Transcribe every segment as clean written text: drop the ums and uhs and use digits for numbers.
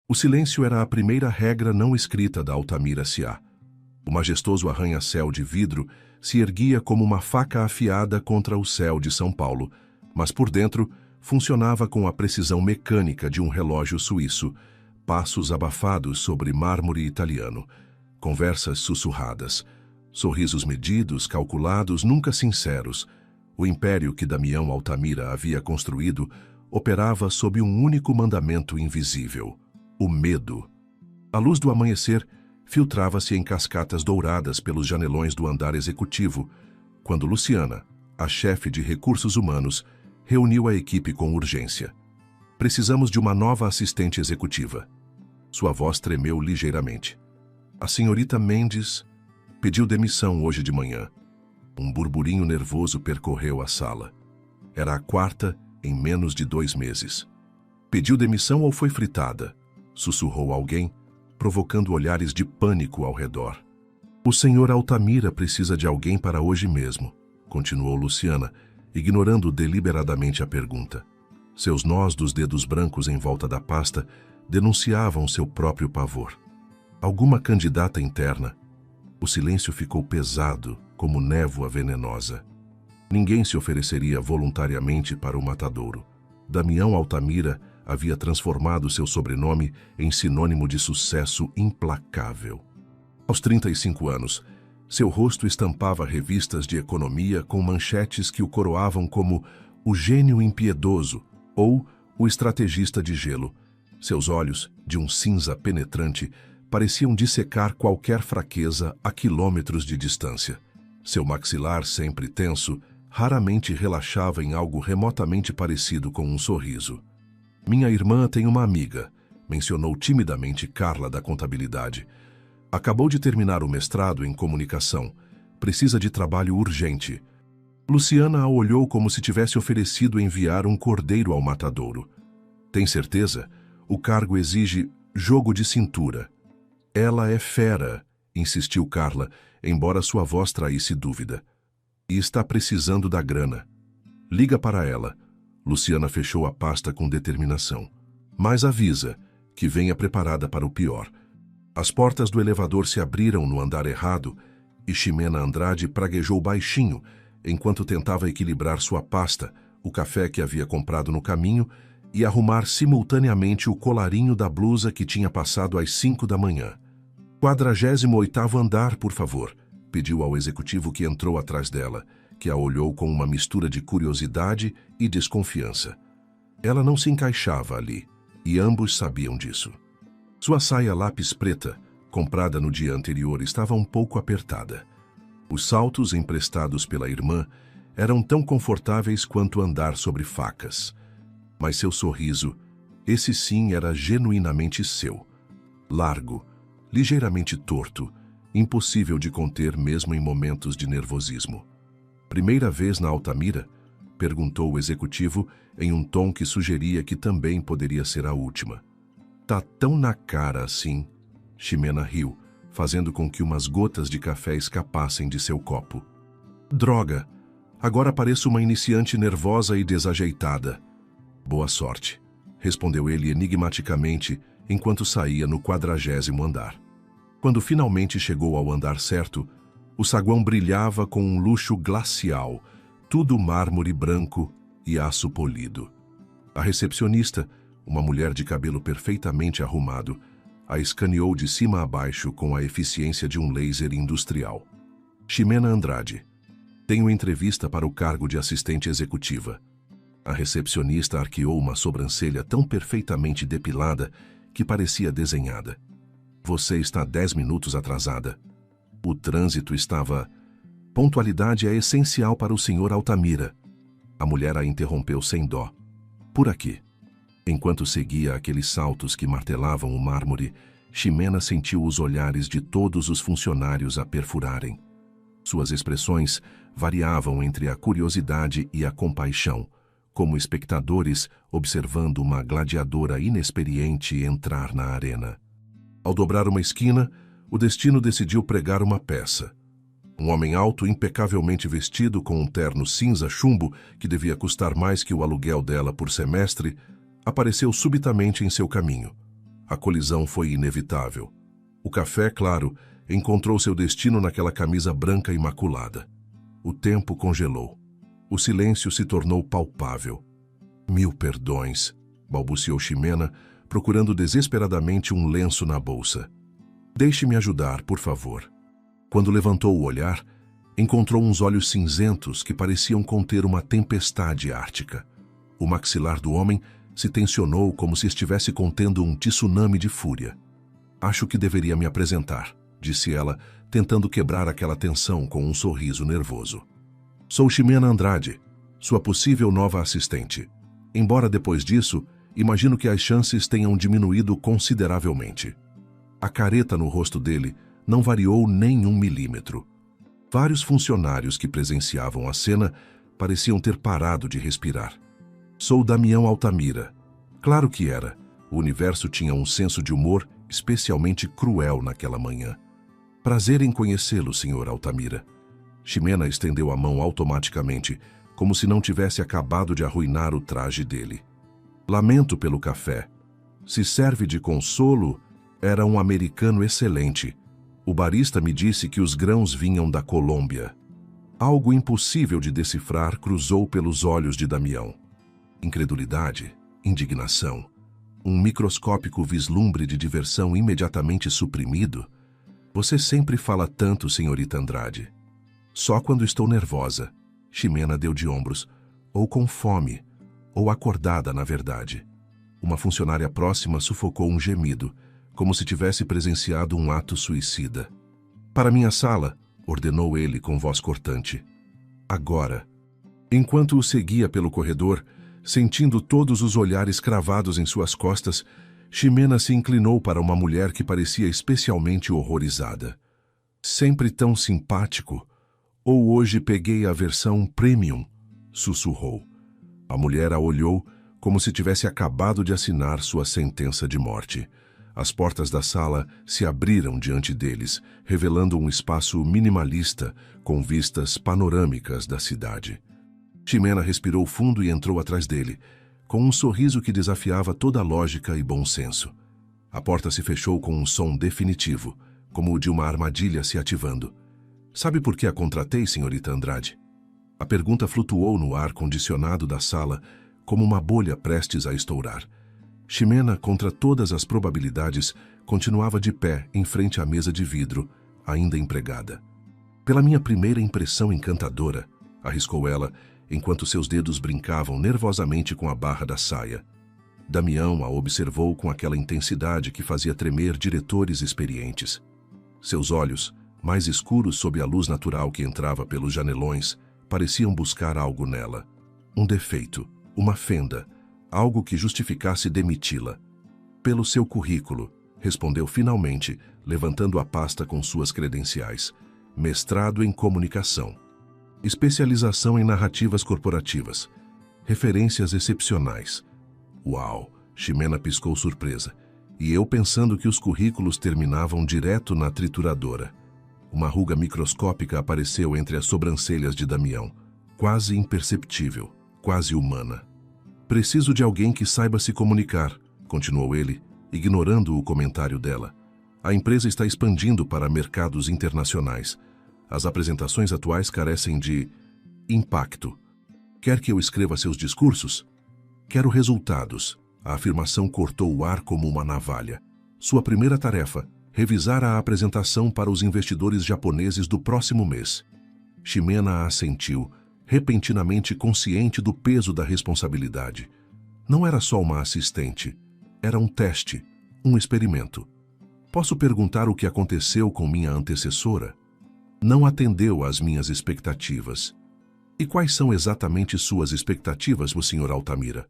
O silêncio era a primeira regra não escrita da Altamira S.A. O majestoso arranha-céu de vidro se erguia como uma faca afiada contra o céu de São Paulo, mas por dentro funcionava com a precisão mecânica de um relógio suíço, passos abafados sobre mármore italiano, conversas sussurradas, sorrisos medidos, calculados, nunca sinceros. O império que Damião Altamira havia construído operava sob um único mandamento invisível: o medo. A luz do amanhecer filtrava-se em cascatas douradas pelos janelões do andar executivo, quando Luciana, a chefe de recursos humanos, reuniu a equipe com urgência. Precisamos de uma nova assistente executiva. Sua voz tremeu ligeiramente. A senhorita Mendes pediu demissão hoje de manhã. Um burburinho nervoso percorreu a sala. Era a quarta em menos de 2 meses. Pediu demissão ou foi fritada? Sussurrou alguém, provocando olhares de pânico ao redor. O senhor Altamira precisa de alguém para hoje mesmo, continuou Luciana, ignorando deliberadamente a pergunta. Seus nós dos dedos brancos em volta da pasta denunciavam seu próprio pavor. Alguma candidata interna? O silêncio ficou pesado, como névoa venenosa. Ninguém se ofereceria voluntariamente para o matadouro. Damião Altamira havia transformado seu sobrenome em sinônimo de sucesso implacável. Aos 35 anos, seu rosto estampava revistas de economia com manchetes que o coroavam como o gênio impiedoso ou o estrategista de gelo. Seus olhos, de um cinza penetrante, pareciam dissecar qualquer fraqueza a quilômetros de distância. Seu maxilar, sempre tenso, raramente relaxava em algo remotamente parecido com um sorriso. Minha irmã tem uma amiga, mencionou timidamente Carla da contabilidade. Acabou de terminar o mestrado em comunicação. Precisa de trabalho urgente. Luciana a olhou como se tivesse oferecido enviar um cordeiro ao matadouro. Tem certeza? O cargo exige jogo de cintura. Ela é fera, insistiu Carla, embora sua voz traísse dúvida. E está precisando da grana. Liga para ela. Luciana fechou a pasta com determinação. Mas avisa que venha preparada para o pior. As portas do elevador se abriram no andar errado e Ximena Andrade praguejou baixinho enquanto tentava equilibrar sua pasta, o café que havia comprado no caminho e arrumar simultaneamente o colarinho da blusa que tinha passado às 5 da manhã. 48º andar, por favor, pediu ao executivo que entrou atrás dela, que a olhou com uma mistura de curiosidade e desconfiança. Ela não se encaixava ali, e ambos sabiam disso. Sua saia lápis preta, comprada no dia anterior, estava um pouco apertada. Os saltos emprestados pela irmã eram tão confortáveis quanto andar sobre facas. Mas seu sorriso, esse sim era genuinamente seu. Largo, ligeiramente torto, impossível de conter mesmo em momentos de nervosismo. Primeira vez na Altamira? Perguntou o executivo em um tom que sugeria que também poderia ser a última. Tá tão na cara assim. Ximena riu, fazendo com que umas gotas de café escapassem de seu copo. Droga! Agora pareço uma iniciante nervosa e desajeitada. Boa sorte, respondeu ele enigmaticamente enquanto saía no 40º andar. Quando finalmente chegou ao andar certo, o saguão brilhava com um luxo glacial, tudo mármore branco e aço polido. A recepcionista, uma mulher de cabelo perfeitamente arrumado, a escaneou de cima a baixo com a eficiência de um laser industrial. Ximena Andrade. Tenho entrevista para o cargo de assistente executiva. A recepcionista arqueou uma sobrancelha tão perfeitamente depilada que parecia desenhada. Você está 10 minutos atrasada. O trânsito estava... Pontualidade é essencial para o senhor Altamira. A mulher a interrompeu sem dó. Por aqui. Enquanto seguia aqueles saltos que martelavam o mármore, Ximena sentiu os olhares de todos os funcionários a perfurarem. Suas expressões variavam entre a curiosidade e a compaixão, como espectadores observando uma gladiadora inexperiente entrar na arena. Ao dobrar uma esquina, o destino decidiu pregar uma peça. Um homem alto, impecavelmente vestido, com um terno cinza chumbo que devia custar mais que o aluguel dela por semestre, apareceu subitamente em seu caminho. A colisão foi inevitável. O café, claro, encontrou seu destino naquela camisa branca imaculada. O tempo congelou. O silêncio se tornou palpável. Mil perdões, balbuciou Ximena, procurando desesperadamente um lenço na bolsa. Deixe-me ajudar, por favor. Quando levantou o olhar, encontrou uns olhos cinzentos que pareciam conter uma tempestade ártica. O maxilar do homem se tensionou como se estivesse contendo um tsunami de fúria. Acho que deveria me apresentar, disse ela, tentando quebrar aquela tensão com um sorriso nervoso. Sou Ximena Andrade, sua possível nova assistente. Embora depois disso, imagino que as chances tenham diminuído consideravelmente. A careta no rosto dele não variou nem 1 milímetro. Vários funcionários que presenciavam a cena pareciam ter parado de respirar. Sou Damião Altamira. Claro que era. O universo tinha um senso de humor especialmente cruel naquela manhã. Prazer em conhecê-lo, Sr. Altamira. Ximena estendeu a mão automaticamente, como se não tivesse acabado de arruinar o traje dele. Lamento pelo café. Se serve de consolo, era um americano excelente. O barista me disse que os grãos vinham da Colômbia. Algo impossível de decifrar cruzou pelos olhos de Damião. Incredulidade, indignação, um microscópico vislumbre de diversão imediatamente suprimido. Você sempre fala tanto, senhorita Andrade. Só quando estou nervosa. Ximena deu de ombros, ou com fome, ou acordada, na verdade. Uma funcionária próxima sufocou um gemido, como se tivesse presenciado um ato suicida. Para minha sala, ordenou ele com voz cortante. Agora. Enquanto o seguia pelo corredor, sentindo todos os olhares cravados em suas costas, Ximena se inclinou para uma mulher que parecia especialmente horrorizada. Sempre tão simpático. Ou hoje peguei a versão premium, sussurrou. A mulher a olhou como se tivesse acabado de assinar sua sentença de morte. As portas da sala se abriram diante deles, revelando um espaço minimalista com vistas panorâmicas da cidade. Ximena respirou fundo e entrou atrás dele, com um sorriso que desafiava toda a lógica e bom senso. A porta se fechou com um som definitivo, como o de uma armadilha se ativando. Sabe por que a contratei, senhorita Andrade? A pergunta flutuou no ar condicionado da sala, como uma bolha prestes a estourar. Ximena, contra todas as probabilidades, continuava de pé em frente à mesa de vidro, ainda empregada. Pela minha primeira impressão encantadora, arriscou ela, enquanto seus dedos brincavam nervosamente com a barra da saia. Damião a observou com aquela intensidade que fazia tremer diretores experientes. Seus olhos, mais escuros sob a luz natural que entrava pelos janelões, pareciam buscar algo nela. Um defeito, uma fenda, algo que justificasse demiti-la. Pelo seu currículo, respondeu finalmente, levantando a pasta com suas credenciais. Mestrado em comunicação. Especialização em narrativas corporativas. Referências excepcionais. Uau! Ximena piscou surpresa. E eu pensando que os currículos terminavam direto na trituradora. Uma ruga microscópica apareceu entre as sobrancelhas de Damião. Quase imperceptível, quase humana. Preciso de alguém que saiba se comunicar, continuou ele, ignorando o comentário dela. A empresa está expandindo para mercados internacionais. As apresentações atuais carecem de impacto. Quer que eu escreva seus discursos? Quero resultados. A afirmação cortou o ar como uma navalha. Sua primeira tarefa, revisar a apresentação para os investidores japoneses do próximo mês. Ximena assentiu, repentinamente consciente do peso da responsabilidade. Não era só uma assistente. Era um teste, um experimento. Posso perguntar o que aconteceu com minha antecessora? Não atendeu às minhas expectativas. E quais são exatamente suas expectativas, Sr. Altamira?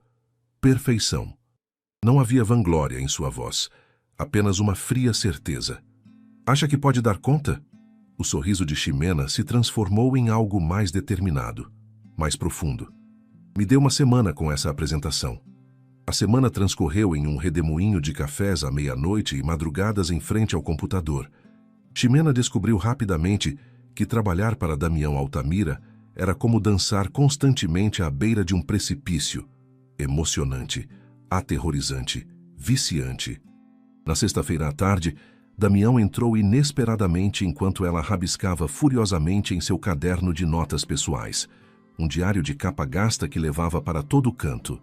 Perfeição. Não havia vanglória em sua voz, apenas uma fria certeza. Acha que pode dar conta? O sorriso de Ximena se transformou em algo mais determinado, mais profundo. Me dê uma semana com essa apresentação. A semana transcorreu em um redemoinho de cafés à meia-noite e madrugadas em frente ao computador. Ximena descobriu rapidamente que trabalhar para Damião Altamira era como dançar constantemente à beira de um precipício. Emocionante, aterrorizante, viciante. Na sexta-feira à tarde, Damião entrou inesperadamente enquanto ela rabiscava furiosamente em seu caderno de notas pessoais, um diário de capa gasta que levava para todo canto.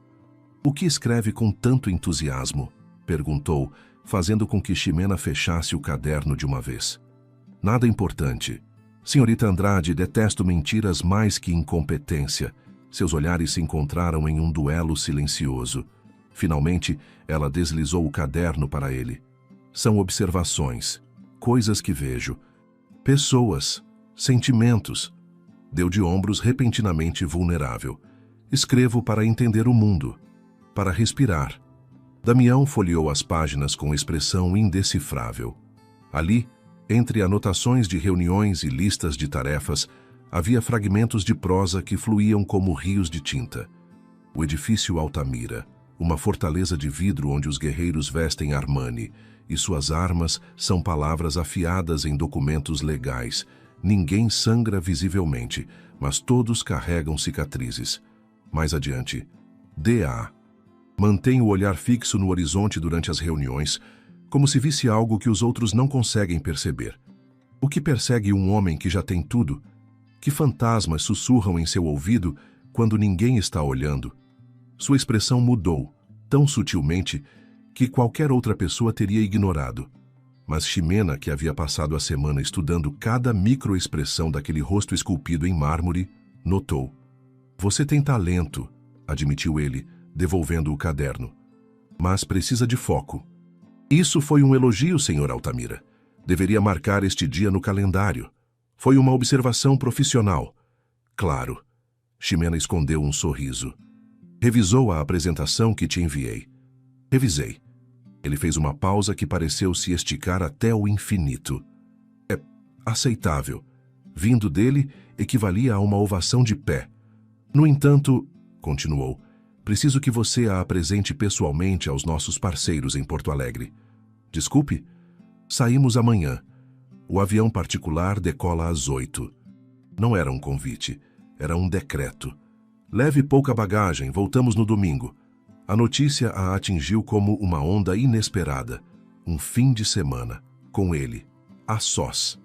"O que escreve com tanto entusiasmo?" perguntou, fazendo com que Ximena fechasse o caderno de uma vez. "Nada importante. Senhorita Andrade, detesto mentiras mais que incompetência." Seus olhares se encontraram em um duelo silencioso. Finalmente, ela deslizou o caderno para ele. "São observações, coisas que vejo, pessoas, sentimentos." Deu de ombros repentinamente vulnerável. "Escrevo para entender o mundo, para respirar." Damião folheou as páginas com expressão indecifrável. Ali, entre anotações de reuniões e listas de tarefas, havia fragmentos de prosa que fluíam como rios de tinta. O edifício Altamira, uma fortaleza de vidro onde os guerreiros vestem Armani, e suas armas são palavras afiadas em documentos legais. Ninguém sangra visivelmente, mas todos carregam cicatrizes. Mais adiante, D.A. Mantém o olhar fixo no horizonte durante as reuniões, como se visse algo que os outros não conseguem perceber. O que persegue um homem que já tem tudo? Que fantasmas sussurram em seu ouvido quando ninguém está olhando? Sua expressão mudou, tão sutilmente, que qualquer outra pessoa teria ignorado. Mas Ximena, que havia passado a semana estudando cada microexpressão daquele rosto esculpido em mármore, notou. "Você tem talento", admitiu ele, devolvendo o caderno. "Mas precisa de foco." "Isso foi um elogio, Sr. Altamira. Deveria marcar este dia no calendário. Foi uma observação profissional." "Claro." Ximena escondeu um sorriso. "Revisou a apresentação que te enviei?" "Revisei." Ele fez uma pausa que pareceu se esticar até o infinito. "É aceitável." Vindo dele, equivalia a uma ovação de pé. "No entanto," continuou, "preciso que você a apresente pessoalmente aos nossos parceiros em Porto Alegre." "Desculpe?" "Saímos amanhã. O avião particular decola às 8. Não era um convite, era um decreto. "Leve pouca bagagem, voltamos no domingo." A notícia a atingiu como uma onda inesperada. Um fim de semana, com ele, a sós.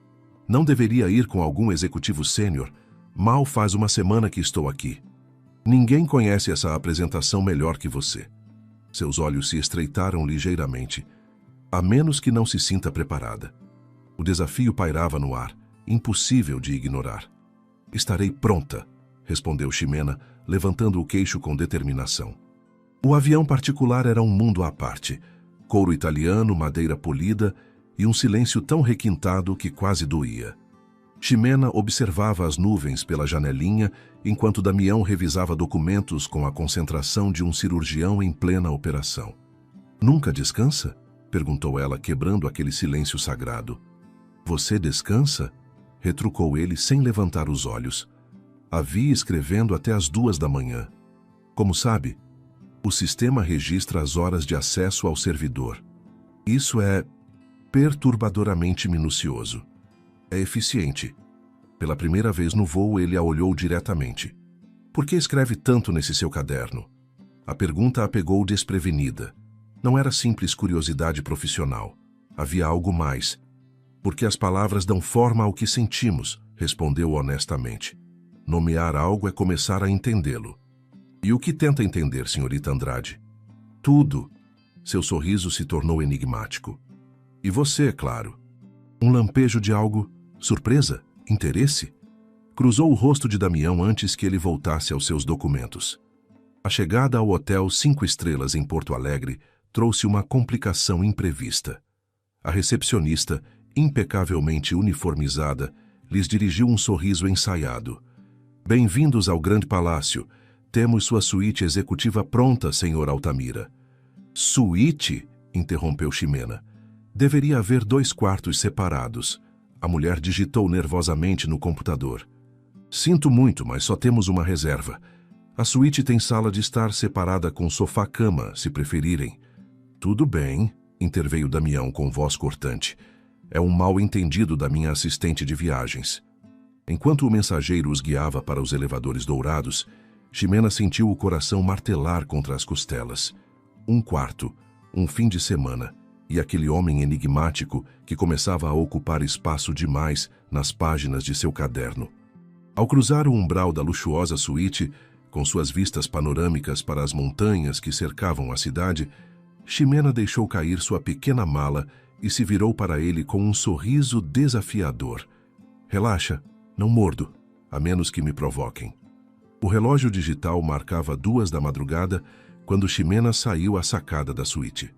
"Não deveria ir com algum executivo sênior? Mal faz uma semana que estou aqui. Ninguém conhece essa apresentação melhor que você." Seus olhos se estreitaram ligeiramente. "A menos que não se sinta preparada." O desafio pairava no ar, impossível de ignorar. "Estarei pronta", respondeu Ximena, levantando o queixo com determinação. O avião particular era um mundo à parte. Couro italiano, madeira polida e um silêncio tão requintado que quase doía. Ximena observava as nuvens pela janelinha enquanto Damião revisava documentos com a concentração de um cirurgião em plena operação. "Nunca descansa?" perguntou ela, quebrando aquele silêncio sagrado. "Você descansa?" retrucou ele sem levantar os olhos. "A vi escrevendo até as 2 da manhã. Como sabe? O sistema registra as horas de acesso ao servidor. Isso é perturbadoramente minucioso. É eficiente." Pela primeira vez no voo, ele a olhou diretamente. "Por que escreve tanto nesse seu caderno?" A pergunta a pegou desprevenida. Não era simples curiosidade profissional. Havia algo mais. "Porque as palavras dão forma ao que sentimos", respondeu honestamente. "Nomear algo é começar a entendê-lo." "E o que tenta entender, senhorita Andrade?" "Tudo." Seu sorriso se tornou enigmático. "E você, claro." Um lampejo de algo? Surpresa? Interesse? Cruzou o rosto de Damião antes que ele voltasse aos seus documentos. A chegada ao Hotel 5 Estrelas em Porto Alegre trouxe uma complicação imprevista. A recepcionista, impecavelmente uniformizada, lhes dirigiu um sorriso ensaiado. "Bem-vindos ao Grande Palácio. Temos sua suíte executiva pronta, Sr. Altamira." "Suíte?" interrompeu Ximena. "Deveria haver 2 quartos separados." A mulher digitou nervosamente no computador. "Sinto muito, mas só temos uma reserva. A suíte tem sala de estar separada com sofá-cama, se preferirem." "Tudo bem", interveio Damião com voz cortante. "É um mal-entendido da minha assistente de viagens." Enquanto o mensageiro os guiava para os elevadores dourados, Ximena sentiu o coração martelar contra as costelas. Um quarto, um fim de semana. E aquele homem enigmático que começava a ocupar espaço demais nas páginas de seu caderno. Ao cruzar o umbral da luxuosa suíte, com suas vistas panorâmicas para as montanhas que cercavam a cidade, Ximena deixou cair sua pequena mala e se virou para ele com um sorriso desafiador. Relaxa, não mordo, a menos que me provoquem. O relógio digital marcava 2 da madrugada quando Ximena saiu à sacada da suíte.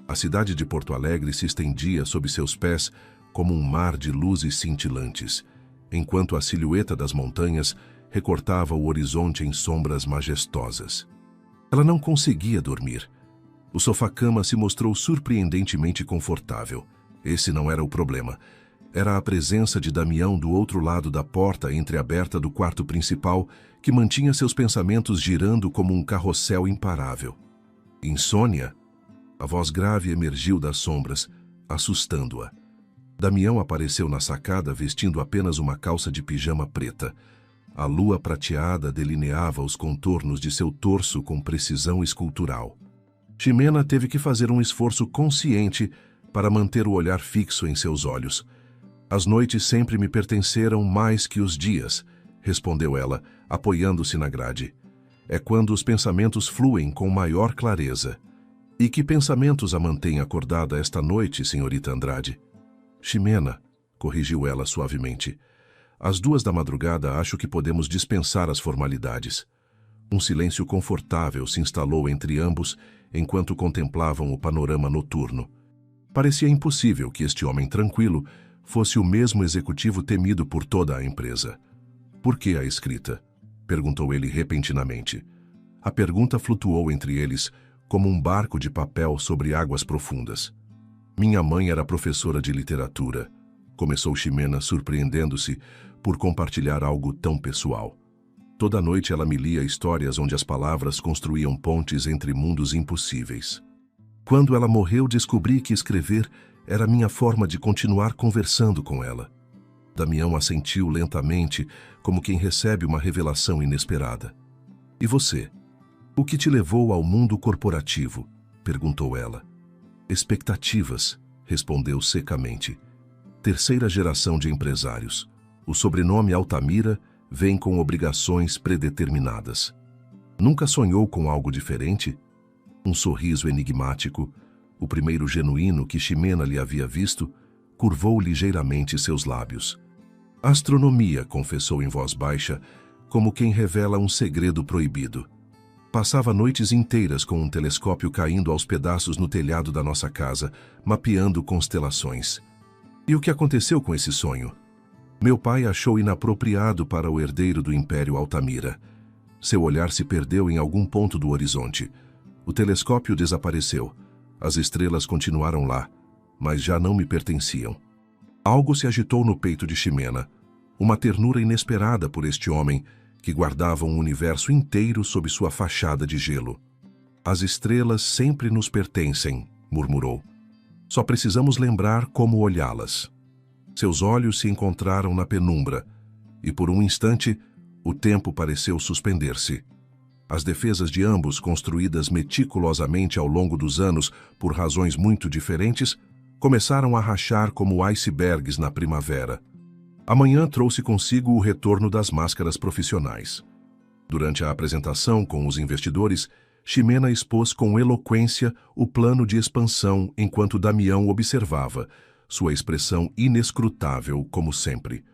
A cidade de Porto Alegre se estendia sob seus pés como um mar de luzes cintilantes, enquanto a silhueta das montanhas recortava o horizonte em sombras majestosas. Ela não conseguia dormir. O sofá-cama se mostrou surpreendentemente confortável. Esse não era o problema. Era a presença de Damião do outro lado da porta entreaberta do quarto principal que mantinha seus pensamentos girando como um carrossel imparável. Insônia? A voz grave emergiu das sombras, assustando-a. Damião apareceu na sacada vestindo apenas uma calça de pijama preta. A lua prateada delineava os contornos de seu torso com precisão escultural. Ximena teve que fazer um esforço consciente para manter o olhar fixo em seus olhos. As noites sempre me pertenceram mais que os dias, respondeu ela, apoiando-se na grade. É quando os pensamentos fluem com maior clareza. E que pensamentos a mantêm acordada esta noite, senhorita Andrade? Ximena, corrigiu ela suavemente. Às 2 da madrugada acho que podemos dispensar as formalidades. Um silêncio confortável se instalou entre ambos enquanto contemplavam o panorama noturno. Parecia impossível que este homem tranquilo fosse o mesmo executivo temido por toda a empresa. Por que a escrita? Perguntou ele repentinamente. A pergunta flutuou entre eles como um barco de papel sobre águas profundas. Minha mãe era professora de literatura, começou Ximena surpreendendo-se por compartilhar algo tão pessoal. Toda noite ela me lia histórias onde as palavras construíam pontes entre mundos impossíveis. Quando ela morreu, descobri que escrever era minha forma de continuar conversando com ela. Damião assentiu lentamente, como quem recebe uma revelação inesperada. E você? O que te levou ao mundo corporativo? Perguntou ela. Expectativas, respondeu secamente. 3ª geração de empresários. O sobrenome Altamira vem com obrigações predeterminadas. Nunca sonhou com algo diferente? Um sorriso enigmático, o primeiro genuíno que Ximena lhe havia visto, curvou ligeiramente seus lábios. Astronomia, confessou em voz baixa, como quem revela um segredo proibido. Passava noites inteiras com um telescópio caindo aos pedaços no telhado da nossa casa, mapeando constelações. E o que aconteceu com esse sonho? Meu pai achou inapropriado para o herdeiro do Império Altamira. Seu olhar se perdeu em algum ponto do horizonte. O telescópio desapareceu. As estrelas continuaram lá, mas já não me pertenciam. Algo se agitou no peito de Ximena, uma ternura inesperada por este homem que guardava um universo inteiro sob sua fachada de gelo. As estrelas sempre nos pertencem, murmurou. Só precisamos lembrar como olhá-las. Seus olhos se encontraram na penumbra, e por um instante o tempo pareceu suspender-se. As defesas de ambos, construídas meticulosamente ao longo dos anos por razões muito diferentes, começaram a rachar como icebergs na primavera. A manhã trouxe consigo o retorno das máscaras profissionais. Durante a apresentação com os investidores, Ximena expôs com eloquência o plano de expansão enquanto Damião observava, sua expressão inescrutável como sempre.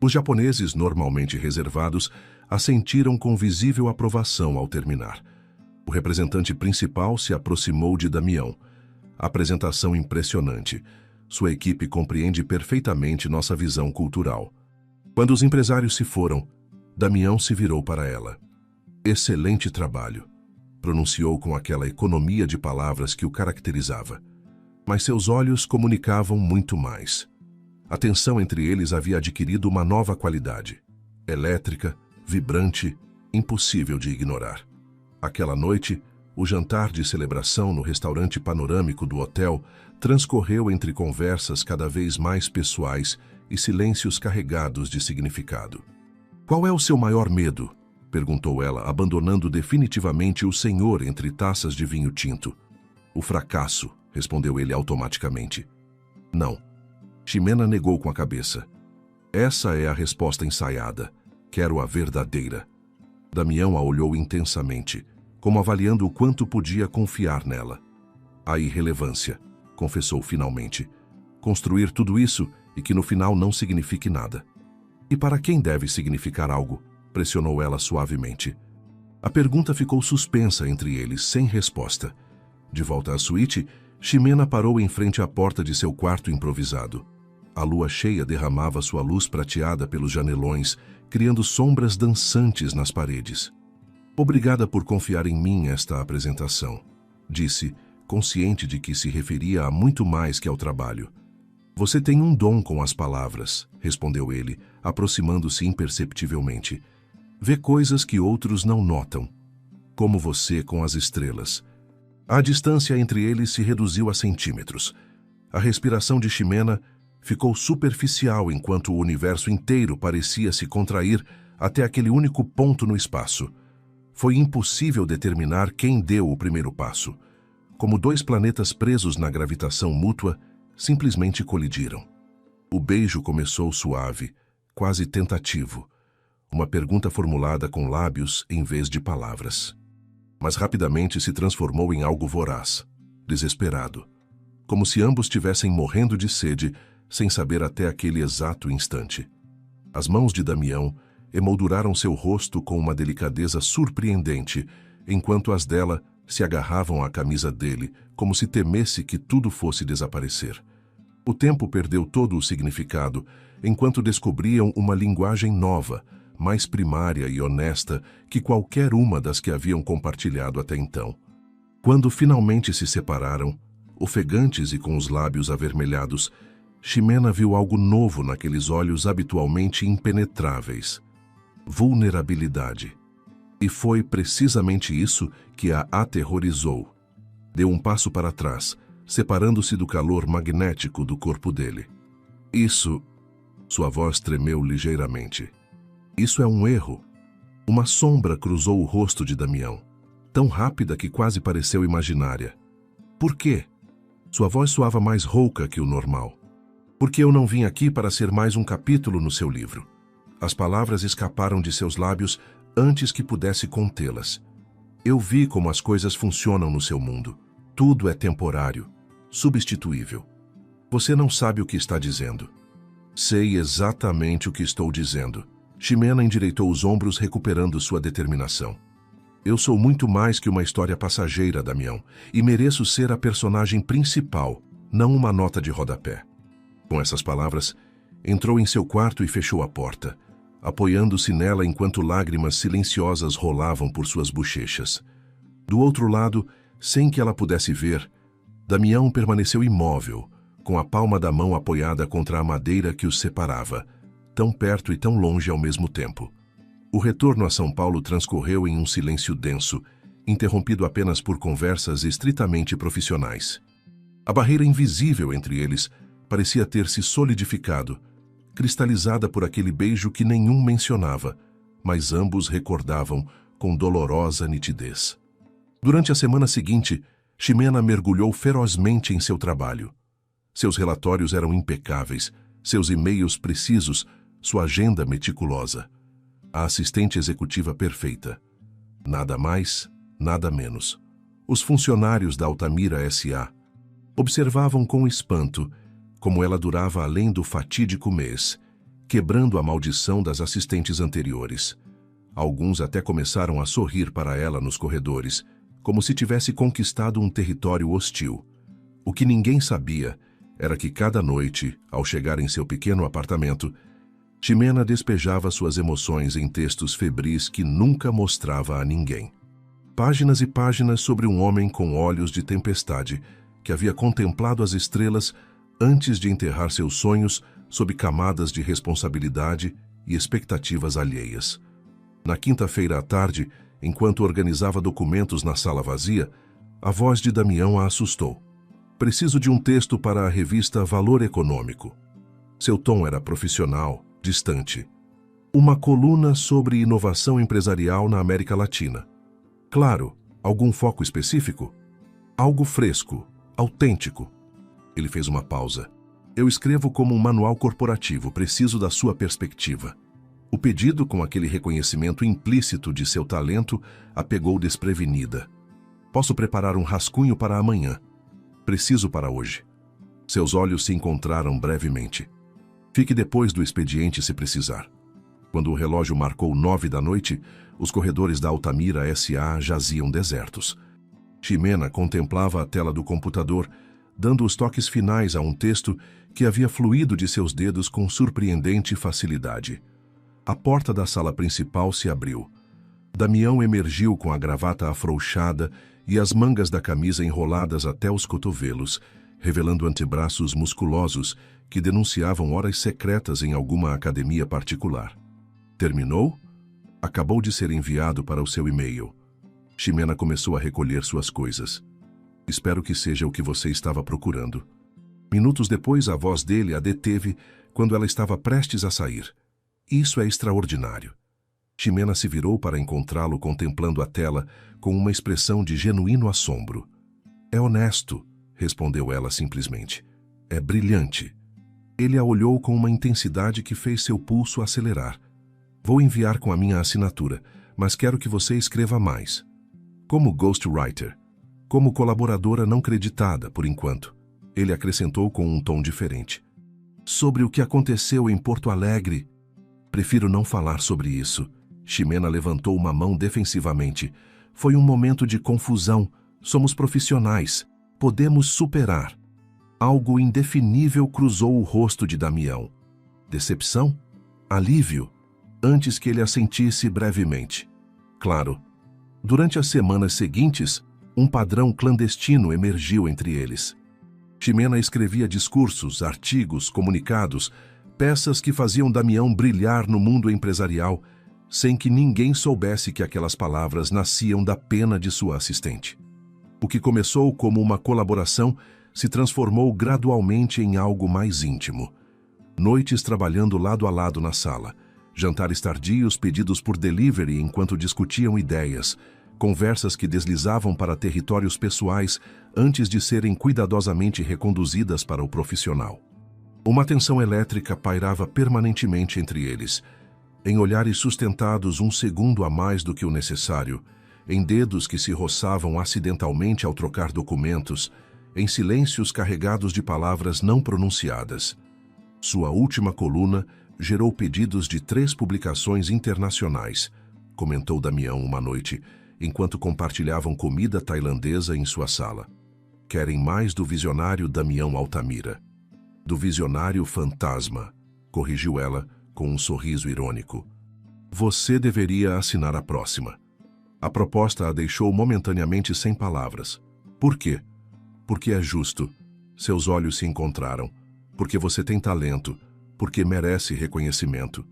Os japoneses, normalmente reservados, assentiram com visível aprovação ao terminar. O representante principal se aproximou de Damião. Apresentação impressionante. Sua equipe compreende perfeitamente nossa visão cultural. Quando os empresários se foram, Damião se virou para ela. Excelente trabalho, pronunciou com aquela economia de palavras que o caracterizava. Mas seus olhos comunicavam muito mais. A tensão entre eles havia adquirido uma nova qualidade. Elétrica, vibrante, impossível de ignorar. Aquela noite, o jantar de celebração no restaurante panorâmico do hotel transcorreu entre conversas cada vez mais pessoais e silêncios carregados de significado. Qual é o seu maior medo? Perguntou ela, abandonando definitivamente o senhor entre taças de vinho tinto. O fracasso, respondeu ele automaticamente. Não. Ximena negou com a cabeça. Essa é a resposta ensaiada. Quero a verdadeira. Damião a olhou intensamente, como avaliando o quanto podia confiar nela. A irrelevância, confessou finalmente. Construir tudo isso e que no final não signifique nada. E para quem deve significar algo? Pressionou ela suavemente. A pergunta ficou suspensa entre eles, sem resposta. De volta à suíte, Ximena parou em frente à porta de seu quarto improvisado. A lua cheia derramava sua luz prateada pelos janelões, criando sombras dançantes nas paredes. Obrigada por confiar em mim esta apresentação, disse, consciente de que se referia a muito mais que ao trabalho. Você tem um dom com as palavras, respondeu ele, aproximando-se imperceptivelmente. Vê coisas que outros não notam, como você com as estrelas. A distância entre eles se reduziu a centímetros. A respiração de Ximena ficou superficial enquanto o universo inteiro parecia se contrair até aquele único ponto no espaço. Foi impossível determinar quem deu o primeiro passo. Como dois planetas presos na gravitação mútua, simplesmente colidiram. O beijo começou suave, quase tentativo. Uma pergunta formulada com lábios em vez de palavras. Mas rapidamente se transformou em algo voraz, desesperado. Como se ambos estivessem morrendo de sede, sem saber até aquele exato instante. As mãos de Damião emolduraram seu rosto com uma delicadeza surpreendente, enquanto as dela se agarravam à camisa dele, como se temesse que tudo fosse desaparecer. O tempo perdeu todo o significado, enquanto descobriam uma linguagem nova, mais primária e honesta que qualquer uma das que haviam compartilhado até então. Quando finalmente se separaram, ofegantes e com os lábios avermelhados, Ximena viu algo novo naqueles olhos habitualmente impenetráveis. Vulnerabilidade. E foi precisamente isso que a aterrorizou. Deu um passo para trás, separando-se do calor magnético do corpo dele. Isso... Sua voz tremeu ligeiramente. Isso é um erro. Uma sombra cruzou o rosto de Damião, tão rápida que quase pareceu imaginária. Por quê? Sua voz soava mais rouca que o normal. Porque eu não vim aqui para ser mais um capítulo no seu livro. As palavras escaparam de seus lábios antes que pudesse contê-las. Eu vi como as coisas funcionam no seu mundo. Tudo é temporário, substituível. Você não sabe o que está dizendo. Sei exatamente o que estou dizendo. Ximena endireitou os ombros, recuperando sua determinação. Eu sou muito mais que uma história passageira, Damião, e mereço ser a personagem principal, não uma nota de rodapé. Com essas palavras, entrou em seu quarto e fechou a porta, apoiando-se nela enquanto lágrimas silenciosas rolavam por suas bochechas. Do outro lado, sem que ela pudesse ver, Damião permaneceu imóvel, com a palma da mão apoiada contra a madeira que os separava, tão perto e tão longe ao mesmo tempo. O retorno a São Paulo transcorreu em um silêncio denso, interrompido apenas por conversas estritamente profissionais. A barreira invisível entre eles parecia ter se solidificado, cristalizada por aquele beijo que nenhum mencionava, mas ambos recordavam com dolorosa nitidez. Durante a semana seguinte, Ximena mergulhou ferozmente em seu trabalho. Seus relatórios eram impecáveis, seus e-mails precisos, sua agenda meticulosa. A assistente executiva perfeita. Nada mais, nada menos. Os funcionários da Altamira S.A. observavam com espanto como ela durava além do fatídico mês, quebrando a maldição das assistentes anteriores. Alguns até começaram a sorrir para ela nos corredores, como se tivesse conquistado um território hostil. O que ninguém sabia era que cada noite, ao chegar em seu pequeno apartamento, Ximena despejava suas emoções em textos febris que nunca mostrava a ninguém. Páginas e páginas sobre um homem com olhos de tempestade, que havia contemplado as estrelas antes de enterrar seus sonhos sob camadas de responsabilidade e expectativas alheias. Na quinta-feira à tarde, enquanto organizava documentos na sala vazia, a voz de Damião a assustou. Preciso de um texto para a revista Valor Econômico. Seu tom era profissional, distante. Uma coluna sobre inovação empresarial na América Latina. Claro, algum foco específico? Algo fresco, Autêntico. Ele fez uma pausa. Eu escrevo como um manual corporativo, preciso da sua perspectiva. O pedido, com aquele reconhecimento implícito de seu talento, a pegou desprevenida. Posso preparar um rascunho para amanhã. Preciso para hoje. Seus olhos se encontraram brevemente. Fique depois do expediente se precisar. Quando o relógio marcou 9 da noite, os corredores da Altamira S.A. jaziam desertos. Ximena contemplava a tela do computador, dando os toques finais a um texto que havia fluído de seus dedos com surpreendente facilidade. A porta da sala principal se abriu. Damião emergiu com a gravata afrouxada e as mangas da camisa enroladas até os cotovelos, revelando antebraços musculosos que denunciavam horas secretas em alguma academia particular. Terminou? Acabou de ser enviado para o seu e-mail. Ximena começou a recolher suas coisas. Espero que seja o que você estava procurando. Minutos depois, a voz dele a deteve quando ela estava prestes a sair. Isso é extraordinário. Ximena se virou para encontrá-lo contemplando a tela com uma expressão de genuíno assombro. É honesto, respondeu ela simplesmente. É brilhante. Ele a olhou com uma intensidade que fez seu pulso acelerar. Vou enviar com a minha assinatura, mas quero que você escreva mais. Como ghostwriter. Como colaboradora não creditada, por enquanto. Ele acrescentou com um tom diferente. Sobre o que aconteceu em Porto Alegre. Prefiro não falar sobre isso. Ximena levantou uma mão defensivamente. Foi um momento de confusão. Somos profissionais. Podemos superar. Algo indefinível cruzou o rosto de Damião. Decepção? Alívio? Antes que ele assentisse brevemente. Claro. Durante as semanas seguintes, um padrão clandestino emergiu entre eles. Ximena escrevia discursos, artigos, comunicados, peças que faziam Damião brilhar no mundo empresarial, sem que ninguém soubesse que aquelas palavras nasciam da pena de sua assistente. O que começou como uma colaboração se transformou gradualmente em algo mais íntimo. Noites trabalhando lado a lado na sala, jantares tardios pedidos por delivery enquanto discutiam ideias, conversas que deslizavam para territórios pessoais antes de serem cuidadosamente reconduzidas para o profissional. Uma tensão elétrica pairava permanentemente entre eles, em olhares sustentados um segundo a mais do que o necessário, em dedos que se roçavam acidentalmente ao trocar documentos, em silêncios carregados de palavras não pronunciadas. Sua última coluna gerou pedidos de 3 publicações internacionais, comentou Damião uma noite, enquanto compartilhavam comida tailandesa em sua sala. Querem mais do visionário Damião Altamira. Do visionário fantasma, corrigiu ela com um sorriso irônico. Você deveria assinar a próxima. A proposta a deixou momentaneamente sem palavras. Por quê? Porque é justo. Seus olhos se encontraram. Porque você tem talento. Porque merece reconhecimento.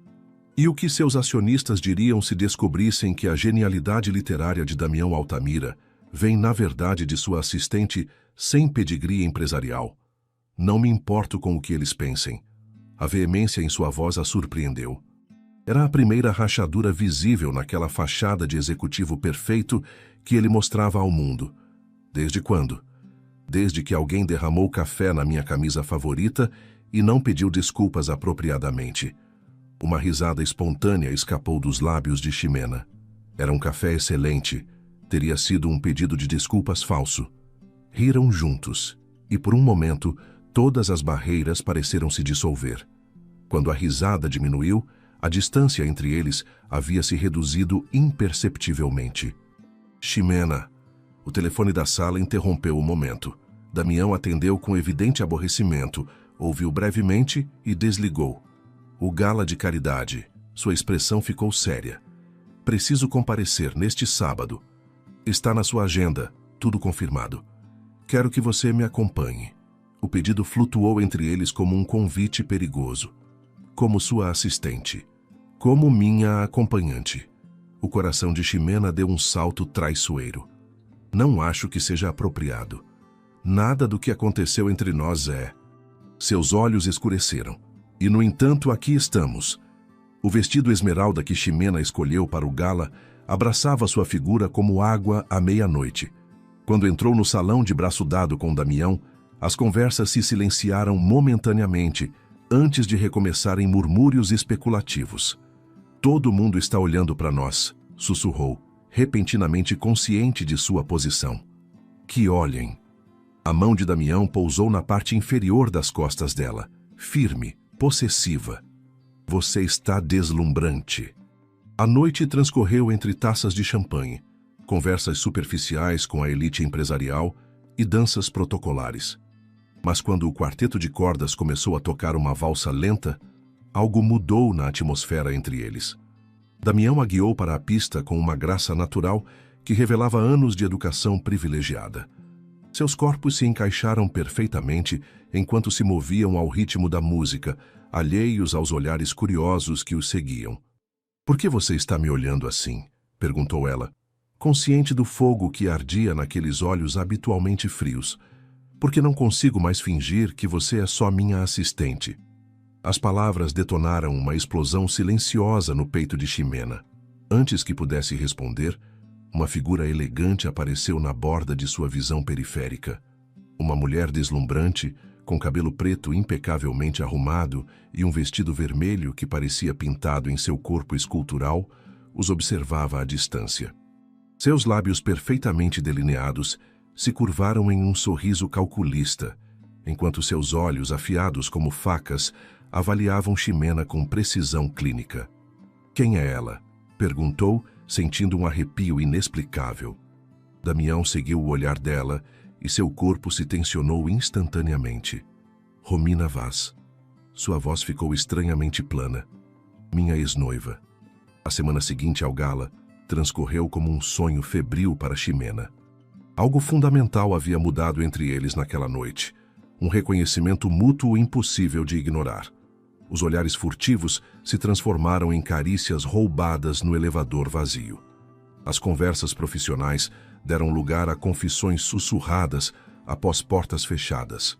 E o que seus acionistas diriam se descobrissem que a genialidade literária de Damião Altamira vem, na verdade, de sua assistente sem pedigree empresarial? Não me importo com o que eles pensem. A veemência em sua voz a surpreendeu. Era a primeira rachadura visível naquela fachada de executivo perfeito que ele mostrava ao mundo. Desde quando? Desde que alguém derramou café na minha camisa favorita e não pediu desculpas apropriadamente. Uma risada espontânea escapou dos lábios de Ximena. Era um café excelente. Teria sido um pedido de desculpas falso. Riram juntos, e por um momento, todas as barreiras pareceram se dissolver. Quando a risada diminuiu, a distância entre eles havia se reduzido imperceptivelmente. Ximena. O telefone da sala interrompeu o momento. Damião atendeu com evidente aborrecimento, ouviu brevemente e desligou. O gala de caridade. Sua expressão ficou séria. Preciso comparecer neste sábado. Está na sua agenda, tudo confirmado. Quero que você me acompanhe. O pedido flutuou entre eles como um convite perigoso. Como sua assistente. Como minha acompanhante. O coração de Ximena deu um salto traiçoeiro. Não acho que seja apropriado. Nada do que aconteceu entre nós é. Seus olhos escureceram. E, no entanto, aqui estamos. O vestido esmeralda que Ximena escolheu para o gala abraçava sua figura como água à meia-noite. Quando entrou no salão de braço dado com Damião, as conversas se silenciaram momentaneamente antes de recomeçar em murmúrios especulativos. Todo mundo está olhando para nós, sussurrou, repentinamente consciente de sua posição. Que olhem. A mão de Damião pousou na parte inferior das costas dela, firme, possessiva. Você está deslumbrante. A noite transcorreu entre taças de champanhe, conversas superficiais com a elite empresarial e danças protocolares. Mas quando o quarteto de cordas começou a tocar uma valsa lenta, algo mudou na atmosfera entre eles. Damião a guiou para a pista com uma graça natural que revelava anos de educação privilegiada. Seus corpos se encaixaram perfeitamente enquanto se moviam ao ritmo da música, alheios aos olhares curiosos que os seguiam. "Por que você está me olhando assim?" perguntou ela, consciente do fogo que ardia naqueles olhos habitualmente frios. "Porque não consigo mais fingir que você é só minha assistente." As palavras detonaram uma explosão silenciosa no peito de Ximena. Antes que pudesse responder, uma figura elegante apareceu na borda de sua visão periférica. Uma mulher deslumbrante, com cabelo preto impecavelmente arrumado e um vestido vermelho que parecia pintado em seu corpo escultural, os observava à distância. Seus lábios perfeitamente delineados se curvaram em um sorriso calculista, enquanto seus olhos, afiados como facas, avaliavam Ximena com precisão clínica. "Quem é ela?" perguntou, sentindo um arrepio inexplicável. Damião seguiu o olhar dela e seu corpo se tensionou instantaneamente. "Romina Vaz." Sua voz ficou estranhamente plana. "Minha ex-noiva." A semana seguinte ao gala transcorreu como um sonho febril para Ximena. Algo fundamental havia mudado entre eles naquela noite. Um reconhecimento mútuo impossível de ignorar. Os olhares furtivos se transformaram em carícias roubadas no elevador vazio. As conversas profissionais deram lugar a confissões sussurradas após portas fechadas.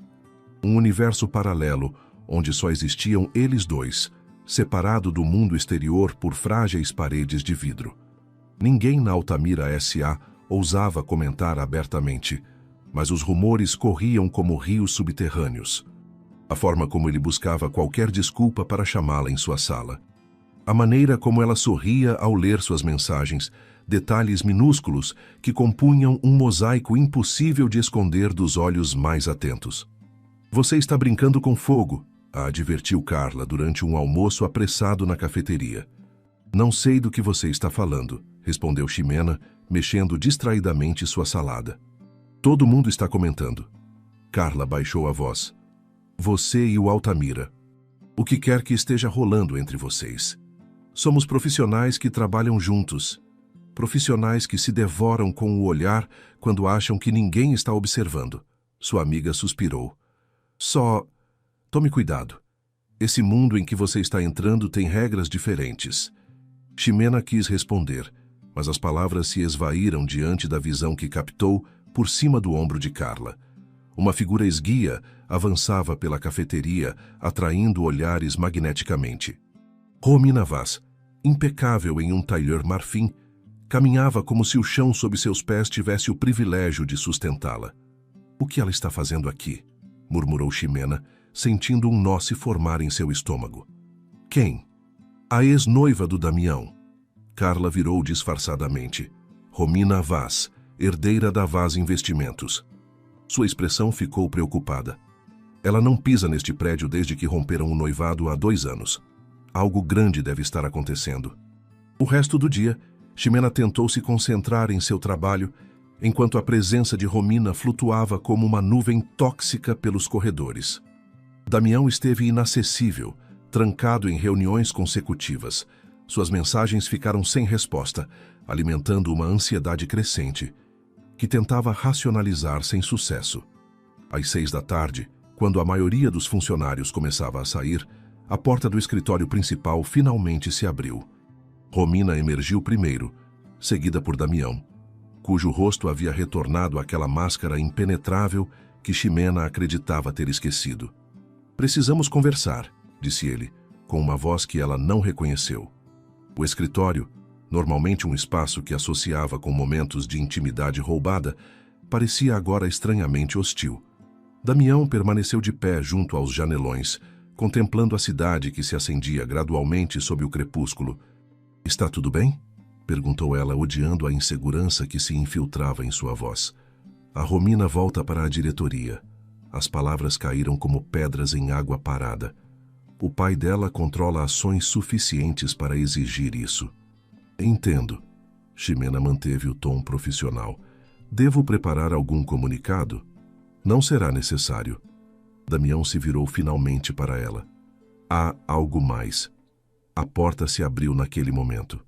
Um universo paralelo onde só existiam eles dois, separado do mundo exterior por frágeis paredes de vidro. Ninguém na Altamira S.A. ousava comentar abertamente, mas os rumores corriam como rios subterrâneos. A forma como ele buscava qualquer desculpa para chamá-la em sua sala. A maneira como ela sorria ao ler suas mensagens, detalhes minúsculos que compunham um mosaico impossível de esconder dos olhos mais atentos. "Você está brincando com fogo", a advertiu Carla durante um almoço apressado na cafeteria. "Não sei do que você está falando", respondeu Ximena, mexendo distraidamente sua salada. "Todo mundo está comentando." Carla baixou a voz. "Você e o Altamira. O que quer que esteja rolando entre vocês. Somos profissionais que trabalham juntos. Profissionais que se devoram com o olhar quando acham que ninguém está observando." Sua amiga suspirou. "Só... tome cuidado. Esse mundo em que você está entrando tem regras diferentes." Ximena quis responder, mas as palavras se esvaíram diante da visão que captou por cima do ombro de Carla. Uma figura esguia avançava pela cafeteria, atraindo olhares magneticamente. Romina Vaz, impecável em um tailleur marfim, caminhava como se o chão sob seus pés tivesse o privilégio de sustentá-la. "O que ela está fazendo aqui?" murmurou Ximena, sentindo um nó se formar em seu estômago. "Quem?" "A ex-noiva do Damião." Carla virou disfarçadamente. "Romina Vaz, herdeira da Vaz Investimentos." Sua expressão ficou preocupada. "Ela não pisa neste prédio desde que romperam o noivado há 2 anos. Algo grande deve estar acontecendo." O resto do dia, Ximena tentou se concentrar em seu trabalho, enquanto a presença de Romina flutuava como uma nuvem tóxica pelos corredores. Damião esteve inacessível, trancado em reuniões consecutivas. Suas mensagens ficaram sem resposta, alimentando uma ansiedade crescente, que tentava racionalizar sem sucesso. Às 6 da tarde, quando a maioria dos funcionários começava a sair, a porta do escritório principal finalmente se abriu. Romina emergiu primeiro, seguida por Damião, cujo rosto havia retornado àquela máscara impenetrável que Ximena acreditava ter esquecido. "Precisamos conversar", disse ele, com uma voz que ela não reconheceu. O escritório, normalmente um espaço que associava com momentos de intimidade roubada, parecia agora estranhamente hostil. Damião permaneceu de pé junto aos janelões, contemplando a cidade que se acendia gradualmente sob o crepúsculo. — Está tudo bem? Perguntou ela, odiando a insegurança que se infiltrava em sua voz. A Romina volta para a diretoria. As palavras caíram como pedras em água parada. O pai dela controla ações suficientes para exigir isso. Entendo. Ximena manteve o tom profissional. Devo preparar algum comunicado? Não será necessário. Damião se virou finalmente para ela. Há algo mais. A porta se abriu naquele momento.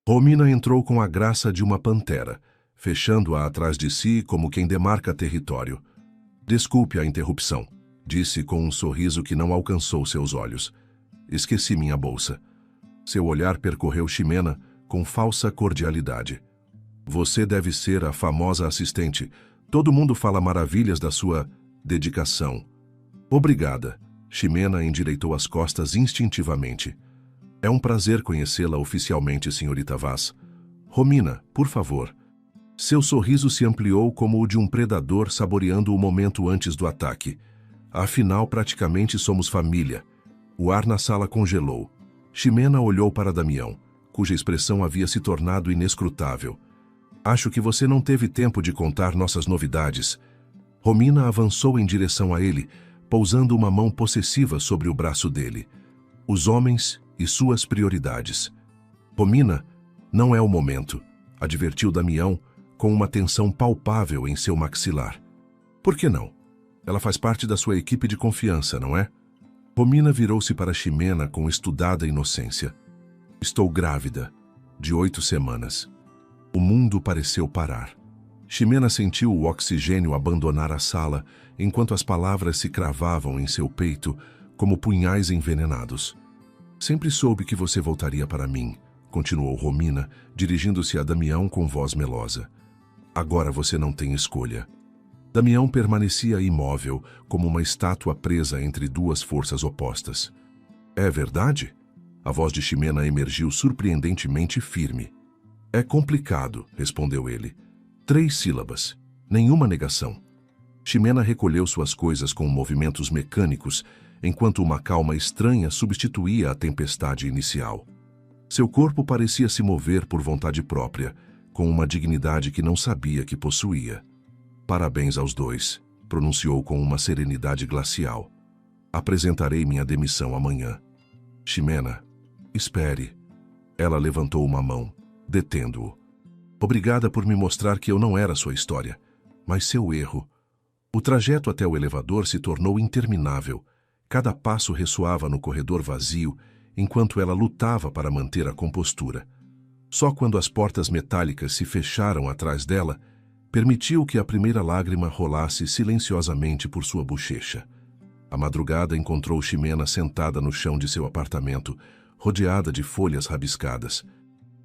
Romina entrou com a graça de uma pantera, fechando-a atrás de si como quem demarca território. Desculpe a interrupção, disse com um sorriso que não alcançou seus olhos. Esqueci minha bolsa. Seu olhar percorreu Ximena com falsa cordialidade. Você deve ser a famosa assistente. Todo mundo fala maravilhas da sua dedicação. Obrigada. Ximena endireitou as costas instintivamente. É um prazer conhecê-la oficialmente, senhorita Vaz. Romina, por favor. Seu sorriso se ampliou como o de um predador saboreando o momento antes do ataque. Afinal, praticamente somos família. O ar na sala congelou. Ximena olhou para Damião, cuja expressão havia se tornado inescrutável. Acho que você não teve tempo de contar nossas novidades. Romina avançou em direção a ele, pousando uma mão possessiva sobre o braço dele. Os homens e suas prioridades. Romina, não é o momento, advertiu Damião, com uma tensão palpável em seu maxilar. Por que não? Ela faz parte da sua equipe de confiança, não é? Romina virou-se para Ximena com estudada inocência. Estou grávida, de 8 semanas. O mundo pareceu parar. Ximena sentiu o oxigênio abandonar a sala, enquanto as palavras se cravavam em seu peito como punhais envenenados. Sempre soube que você voltaria para mim, continuou Romina, dirigindo-se a Damião com voz melosa. Agora você não tem escolha. Damião permanecia imóvel, como uma estátua presa entre duas forças opostas. É verdade? A voz de Ximena emergiu surpreendentemente firme. É complicado, respondeu ele. 3 sílabas. Nenhuma negação. Ximena recolheu suas coisas com movimentos mecânicos, enquanto uma calma estranha substituía a tempestade inicial. Seu corpo parecia se mover por vontade própria, com uma dignidade que não sabia que possuía. Parabéns aos dois, pronunciou com uma serenidade glacial. Apresentarei minha demissão amanhã. Ximena, espere. Ela levantou uma mão, detendo-o. Obrigada por me mostrar que eu não era sua história, mas seu erro. O trajeto até o elevador se tornou interminável. Cada passo ressoava no corredor vazio, enquanto ela lutava para manter a compostura. Só quando as portas metálicas se fecharam atrás dela, permitiu que a primeira lágrima rolasse silenciosamente por sua bochecha. A madrugada encontrou Ximena sentada no chão de seu apartamento, rodeada de folhas rabiscadas.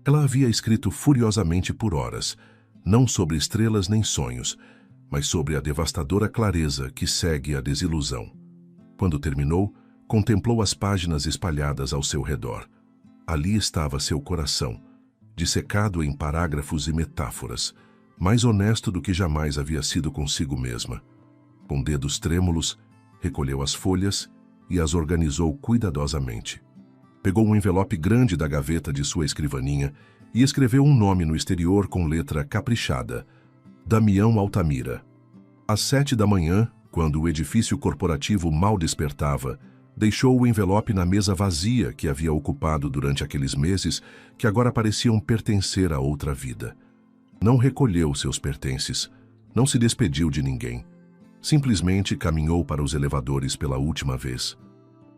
Ela havia escrito furiosamente por horas, não sobre estrelas nem sonhos, mas sobre a devastadora clareza que segue a desilusão. Quando terminou, contemplou as páginas espalhadas ao seu redor. Ali estava seu coração, dissecado em parágrafos e metáforas, mais honesto do que jamais havia sido consigo mesma. Com dedos trêmulos, recolheu as folhas e as organizou cuidadosamente. Pegou um envelope grande da gaveta de sua escrivaninha e escreveu um nome no exterior com letra caprichada: Damião Altamira. Às 7 da manhã, quando o edifício corporativo mal despertava, deixou o envelope na mesa vazia que havia ocupado durante aqueles meses que agora pareciam pertencer a outra vida. Não recolheu seus pertences, não se despediu de ninguém. Simplesmente caminhou para os elevadores pela última vez.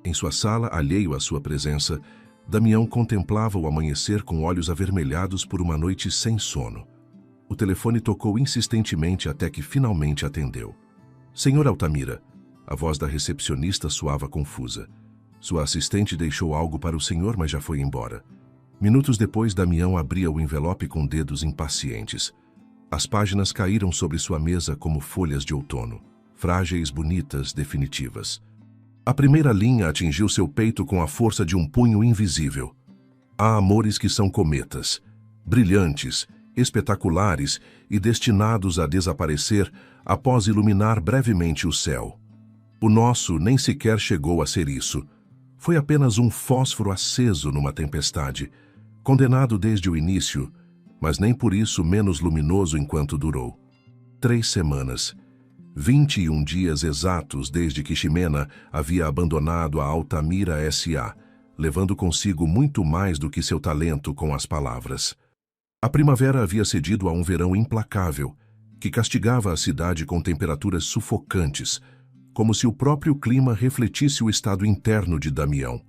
Em sua sala, alheio à sua presença, Damião contemplava o amanhecer com olhos avermelhados por uma noite sem sono. O telefone tocou insistentemente até que finalmente atendeu. Senhor Altamira, a voz da recepcionista soava confusa. Sua assistente deixou algo para o senhor, mas já foi embora. Minutos depois, Damião abria o envelope com dedos impacientes. As páginas caíram sobre sua mesa como folhas de outono, frágeis, bonitas, definitivas. A primeira linha atingiu seu peito com a força de um punho invisível. Há amores que são cometas, brilhantes, espetaculares e destinados a desaparecer após iluminar brevemente o céu. O nosso nem sequer chegou a ser isso. Foi apenas um fósforo aceso numa tempestade, condenado desde o início, mas nem por isso menos luminoso enquanto durou. 3 semanas, 21 dias exatos desde que Ximena havia abandonado a Altamira S.A., levando consigo muito mais do que seu talento com as palavras. A primavera havia cedido a um verão implacável, que castigava a cidade com temperaturas sufocantes, como se o próprio clima refletisse o estado interno de Damião.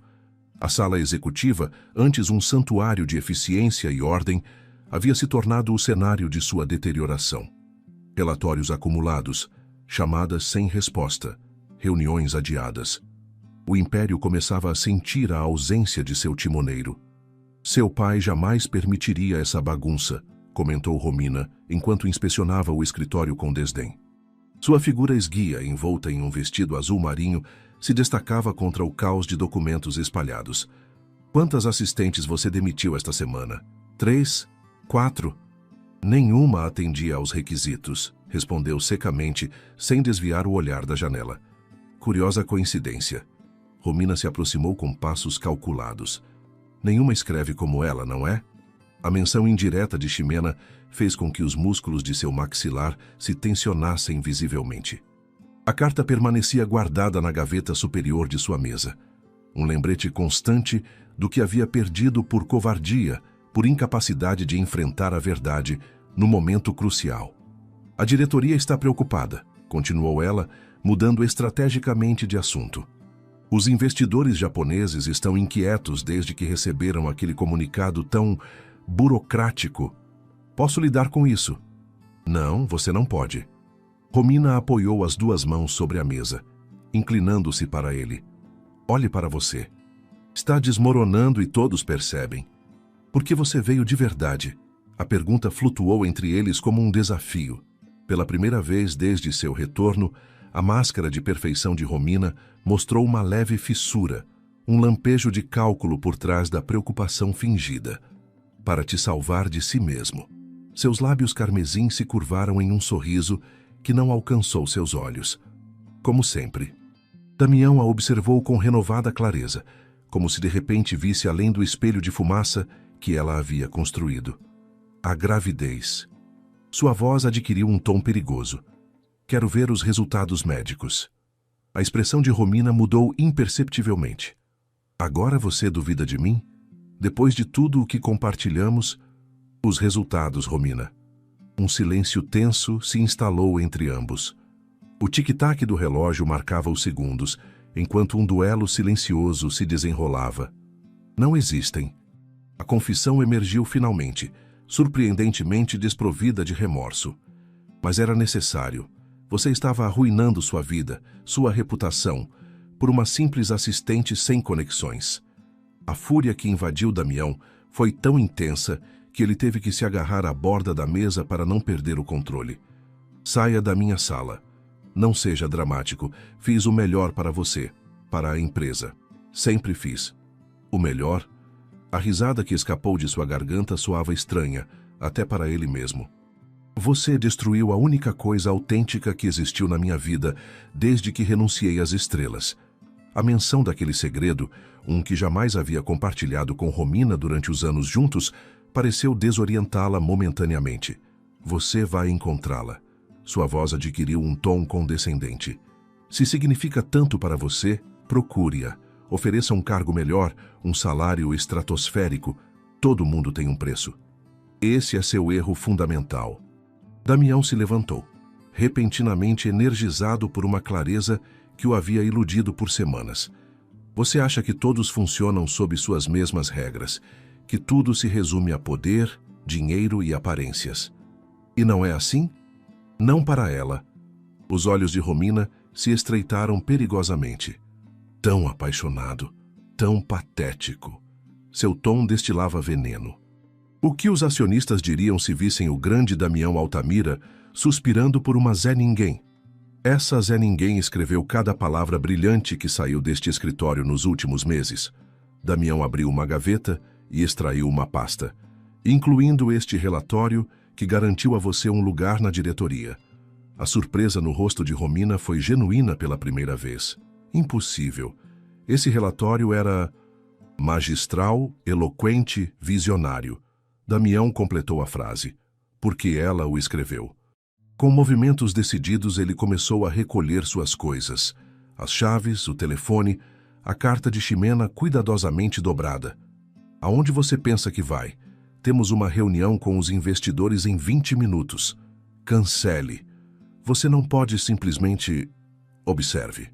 A sala executiva, antes um santuário de eficiência e ordem, havia se tornado o cenário de sua deterioração. Relatórios acumulados, chamadas sem resposta, reuniões adiadas. O império começava a sentir a ausência de seu timoneiro. Seu pai jamais permitiria essa bagunça, comentou Romina, enquanto inspecionava o escritório com desdém. Sua figura esguia, envolta em um vestido azul marinho, se destacava contra o caos de documentos espalhados. Quantas assistentes você demitiu esta semana? 3? 4? Nenhuma atendia aos requisitos, respondeu secamente, sem desviar o olhar da janela. Curiosa coincidência. Romina se aproximou com passos calculados. Nenhuma escreve como ela, não é? A menção indireta de Ximena fez com que os músculos de seu maxilar se tensionassem visivelmente. A carta permanecia guardada na gaveta superior de sua mesa. Um lembrete constante do que havia perdido por covardia, por incapacidade de enfrentar a verdade no momento crucial. A diretoria está preocupada, continuou ela, mudando estrategicamente de assunto. Os investidores japoneses estão inquietos desde que receberam aquele comunicado tão burocrático. Posso lidar com isso? Não, você não pode. Romina apoiou as 2 mãos sobre a mesa, inclinando-se para ele. Olhe para você. Está desmoronando e todos percebem. Por que você veio de verdade? A pergunta flutuou entre eles como um desafio. Pela primeira vez desde seu retorno, a máscara de perfeição de Romina mostrou uma leve fissura, um lampejo de cálculo por trás da preocupação fingida. Para te salvar de si mesmo. Seus lábios carmesim se curvaram em um sorriso que não alcançou seus olhos. Como sempre. Damião a observou com renovada clareza, como se de repente visse além do espelho de fumaça que ela havia construído. A gravidez. Sua voz adquiriu um tom perigoso. Quero ver os resultados médicos. A expressão de Romina mudou imperceptivelmente. Agora você duvida de mim? Depois de tudo o que compartilhamos, os resultados, Romina. Um silêncio tenso se instalou entre ambos. O tic-tac do relógio marcava os segundos, enquanto um duelo silencioso se desenrolava. Não existem. A confissão emergiu finalmente, surpreendentemente desprovida de remorso. Mas era necessário. Você estava arruinando sua vida, sua reputação, por uma simples assistente sem conexões. A fúria que invadiu Damião foi tão intensa que ele teve que se agarrar à borda da mesa para não perder o controle. Saia da minha sala. Não seja dramático. Fiz o melhor para você, para a empresa. Sempre fiz. O melhor? A risada que escapou de sua garganta soava estranha, até para ele mesmo. Você destruiu a única coisa autêntica que existiu na minha vida desde que renunciei às estrelas. A menção daquele segredo, um que jamais havia compartilhado com Romina durante os anos juntos, pareceu desorientá-la momentaneamente. Você vai encontrá-la. Sua voz adquiriu um tom condescendente. Se significa tanto para você, procure-a. Ofereça um cargo melhor, um salário estratosférico. Todo mundo tem um preço. Esse é seu erro fundamental. Damião se levantou, repentinamente energizado por uma clareza que o havia iludido por semanas. Você acha que todos funcionam sob suas mesmas regras, que tudo se resume a poder, dinheiro e aparências. E não é assim? Não para ela. Os olhos de Romina se estreitaram perigosamente. Tão apaixonado, tão patético. Seu tom destilava veneno. O que os acionistas diriam se vissem o grande Damião Altamira suspirando por uma Zé Ninguém? Essa Zé Ninguém escreveu cada palavra brilhante que saiu deste escritório nos últimos meses. Damião abriu uma gaveta e extraiu uma pasta. incluindo este relatório que garantiu a você um lugar na diretoria. A surpresa no rosto de Romina foi genuína pela primeira vez. Impossível. Esse relatório era magistral, eloquente, visionário. Damião completou a frase, porque ela o escreveu. Com movimentos decididos, ele começou a recolher suas coisas. As chaves, o telefone, a carta de Ximena cuidadosamente dobrada. Aonde você pensa que vai? Temos uma reunião com os investidores em 20 minutos. Cancele. Você não pode simplesmente... Observe.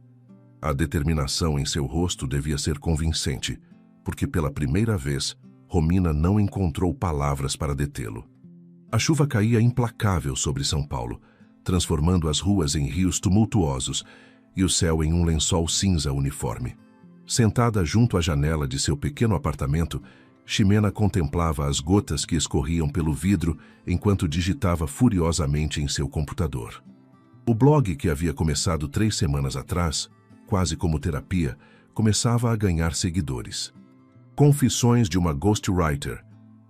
A determinação em seu rosto devia ser convincente, porque pela primeira vez, Romina não encontrou palavras para detê-lo. A chuva caía implacável sobre São Paulo, transformando as ruas em rios tumultuosos e o céu em um lençol cinza uniforme. Sentada junto à janela de seu pequeno apartamento, Ximena contemplava as gotas que escorriam pelo vidro enquanto digitava furiosamente em seu computador. O blog que havia começado 3 semanas atrás, quase como terapia, começava a ganhar seguidores. Confissões de uma ghostwriter,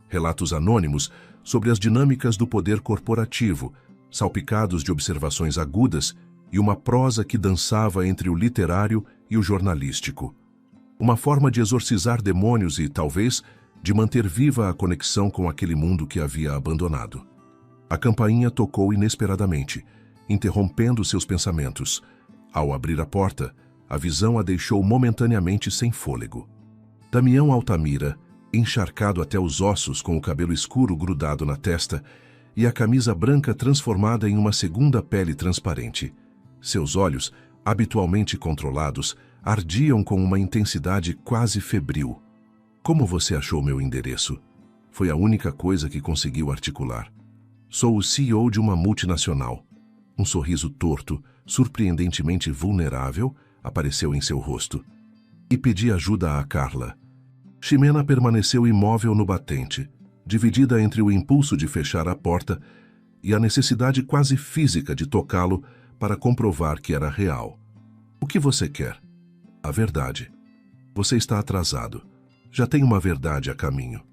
relatos anônimos sobre as dinâmicas do poder corporativo, salpicados de observações agudas e uma prosa que dançava entre o literário e o jornalístico. Uma forma de exorcizar demônios e, talvez, de manter viva a conexão com aquele mundo que havia abandonado. A campainha tocou inesperadamente, interrompendo seus pensamentos. Ao abrir a porta, a visão a deixou momentaneamente sem fôlego. Damião Altamira, encharcado até os ossos com o cabelo escuro grudado na testa e a camisa branca transformada em uma segunda pele transparente. Seus olhos, habitualmente controlados, ardiam com uma intensidade quase febril. Como você achou meu endereço? Foi a única coisa que conseguiu articular. Sou o CEO de uma multinacional. Um sorriso torto, surpreendentemente vulnerável, apareceu em seu rosto. E pedi ajuda a Carla. Ximena permaneceu imóvel no batente, dividida entre o impulso de fechar a porta e a necessidade quase física de tocá-lo para comprovar que era real. O que você quer? A verdade. Você está atrasado. Já tem uma verdade a caminho.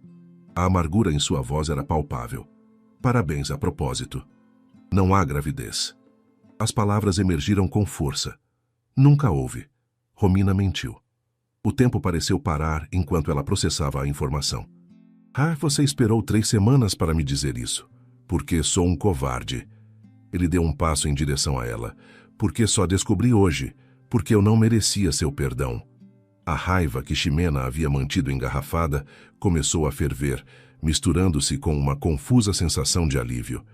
A amargura em sua voz era palpável. Parabéns a propósito. Não há gravidez. As palavras emergiram com força. Nunca houve. Romina mentiu. O tempo pareceu parar enquanto ela processava a informação. Você esperou 3 semanas para me dizer isso. Porque sou um covarde. Ele deu um passo em direção a ela. Porque só descobri hoje. Porque eu não merecia seu perdão. A raiva que Ximena havia mantido engarrafada começou a ferver, misturando-se com uma confusa sensação de alívio.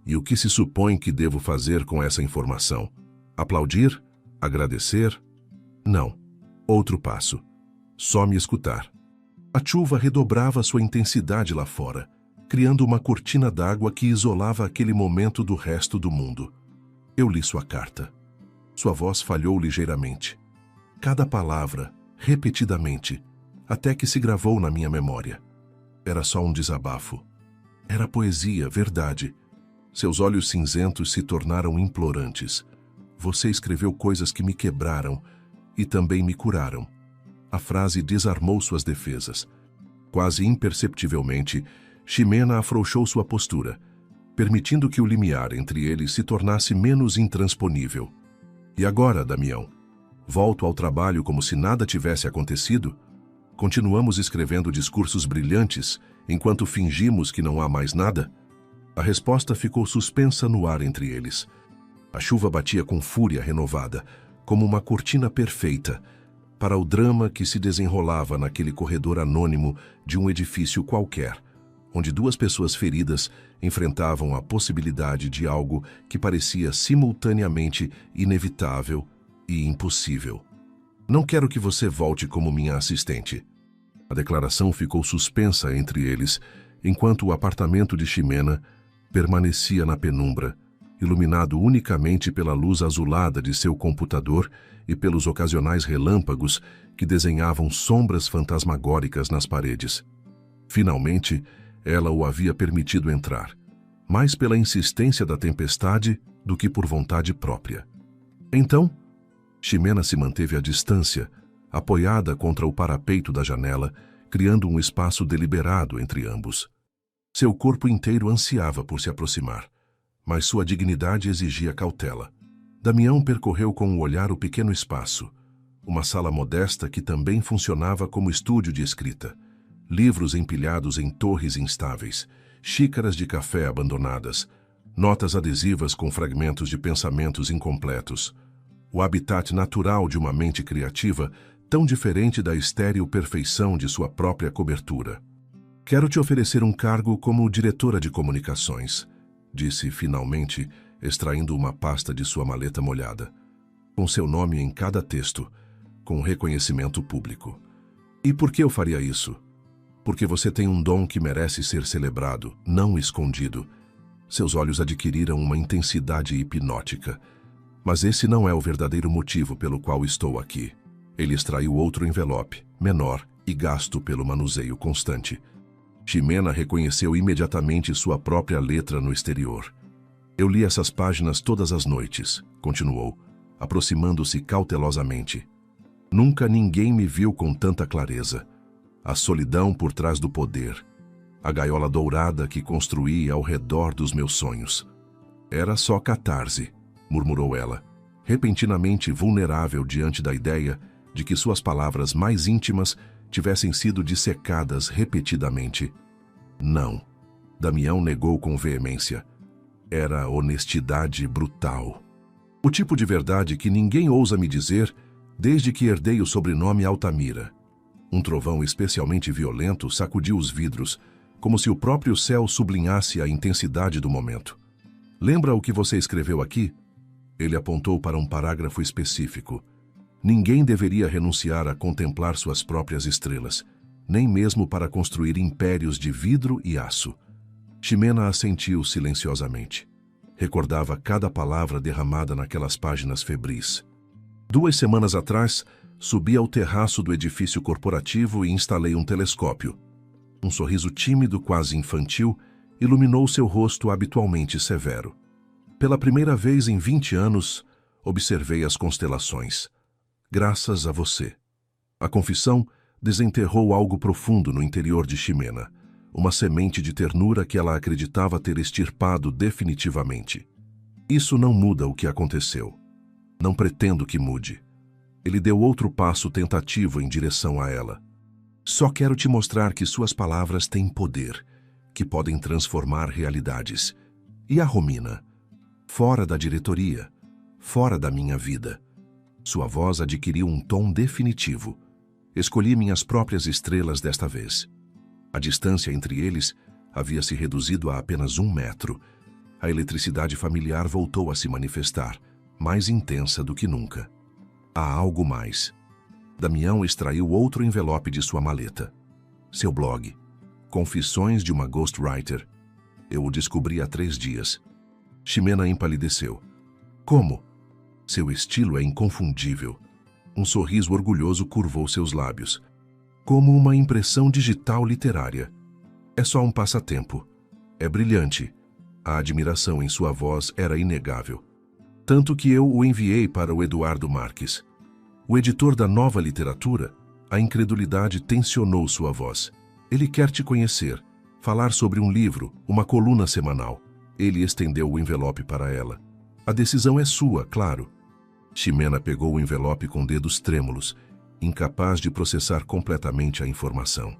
E o que se supõe que devo fazer com essa informação? Aplaudir? Agradecer? Não. Outro passo. Só me escutar. A chuva redobrava sua intensidade lá fora, criando uma cortina d'água que isolava aquele momento do resto do mundo. Eu li sua carta. Sua voz falhou ligeiramente. Cada palavra, repetidamente, até que se gravou na minha memória. Era só um desabafo. Era poesia, verdade. Seus olhos cinzentos se tornaram implorantes. Você escreveu coisas que me quebraram e também me curaram. A frase desarmou suas defesas. Quase imperceptivelmente, Ximena afrouxou sua postura, permitindo que o limiar entre eles se tornasse menos intransponível. E agora, Damião? Volto ao trabalho como se nada tivesse acontecido? Continuamos escrevendo discursos brilhantes enquanto fingimos que não há mais nada? A resposta ficou suspensa no ar entre eles. A chuva batia com fúria renovada, como uma cortina perfeita, para o drama que se desenrolava naquele corredor anônimo de um edifício qualquer, onde 2 pessoas feridas enfrentavam a possibilidade de algo que parecia simultaneamente inevitável e impossível. Não quero que você volte como minha assistente. A declaração ficou suspensa entre eles, enquanto o apartamento de Ximena permanecia na penumbra, iluminado unicamente pela luz azulada de seu computador e pelos ocasionais relâmpagos que desenhavam sombras fantasmagóricas nas paredes. Finalmente, ela o havia permitido entrar, mais pela insistência da tempestade do que por vontade própria. Então, Ximena se manteve à distância, apoiada contra o parapeito da janela, criando um espaço deliberado entre ambos. Seu corpo inteiro ansiava por se aproximar, mas sua dignidade exigia cautela. Damião percorreu com o olhar o pequeno espaço, uma sala modesta que também funcionava como estúdio de escrita. Livros empilhados em torres instáveis, xícaras de café abandonadas, notas adesivas com fragmentos de pensamentos incompletos. O habitat natural de uma mente criativa, tão diferente da estéril perfeição de sua própria cobertura. Quero te oferecer um cargo como diretora de comunicações, disse finalmente, extraindo uma pasta de sua maleta molhada, com seu nome em cada texto, com reconhecimento público. E por que eu faria isso? Porque você tem um dom que merece ser celebrado, não escondido. Seus olhos adquiriram uma intensidade hipnótica. Mas esse não é o verdadeiro motivo pelo qual estou aqui. Ele extraiu outro envelope, menor e gasto pelo manuseio constante. Ximena reconheceu imediatamente sua própria letra no exterior. Eu li essas páginas todas as noites, continuou, aproximando-se cautelosamente. Nunca ninguém me viu com tanta clareza. A solidão por trás do poder. A gaiola dourada que construí ao redor dos meus sonhos. Era só catarse, murmurou ela, repentinamente vulnerável diante da ideia de que suas palavras mais íntimas tivessem sido dissecadas repetidamente. Não. Damião negou com veemência. Era honestidade brutal. O tipo de verdade que ninguém ousa me dizer desde que herdei o sobrenome Altamira. Um trovão especialmente violento sacudiu os vidros, como se o próprio céu sublinhasse a intensidade do momento. Lembra o que você escreveu aqui? Ele apontou para um parágrafo específico. Ninguém deveria renunciar a contemplar suas próprias estrelas, nem mesmo para construir impérios de vidro e aço. Ximena assentiu silenciosamente. Recordava cada palavra derramada naquelas páginas febris. 2 semanas atrás, subi ao terraço do edifício corporativo e instalei um telescópio. Um sorriso tímido, quase infantil, iluminou seu rosto habitualmente severo. Pela primeira vez em 20 anos, observei as constelações. Graças a você. A confissão desenterrou algo profundo no interior de Ximena, uma semente de ternura que ela acreditava ter extirpado definitivamente. Isso não muda o que aconteceu. Não pretendo que mude. Ele deu outro passo tentativo em direção a ela. Só quero te mostrar que suas palavras têm poder, que podem transformar realidades. E a Romina? Fora da diretoria, fora da minha vida. Sua voz adquiriu um tom definitivo. Escolhi minhas próprias estrelas desta vez. A distância entre eles havia se reduzido a apenas 1 metro. A eletricidade familiar voltou a se manifestar, mais intensa do que nunca. Há algo mais. Damião extraiu outro envelope de sua maleta. Seu blog. Confissões de uma ghostwriter. Eu o descobri há 3 dias. Ximena empalideceu. Como? Seu estilo é inconfundível. Um sorriso orgulhoso curvou seus lábios. Como uma impressão digital literária. É só um passatempo. É brilhante. A admiração em sua voz era inegável. Tanto que eu o enviei para o Eduardo Marques. O editor da Nova Literatura, a incredulidade tensionou sua voz. Ele quer te conhecer, falar sobre um livro, uma coluna semanal. Ele estendeu o envelope para ela. A decisão é sua, claro. Ximena pegou o envelope com dedos trêmulos, incapaz de processar completamente a informação.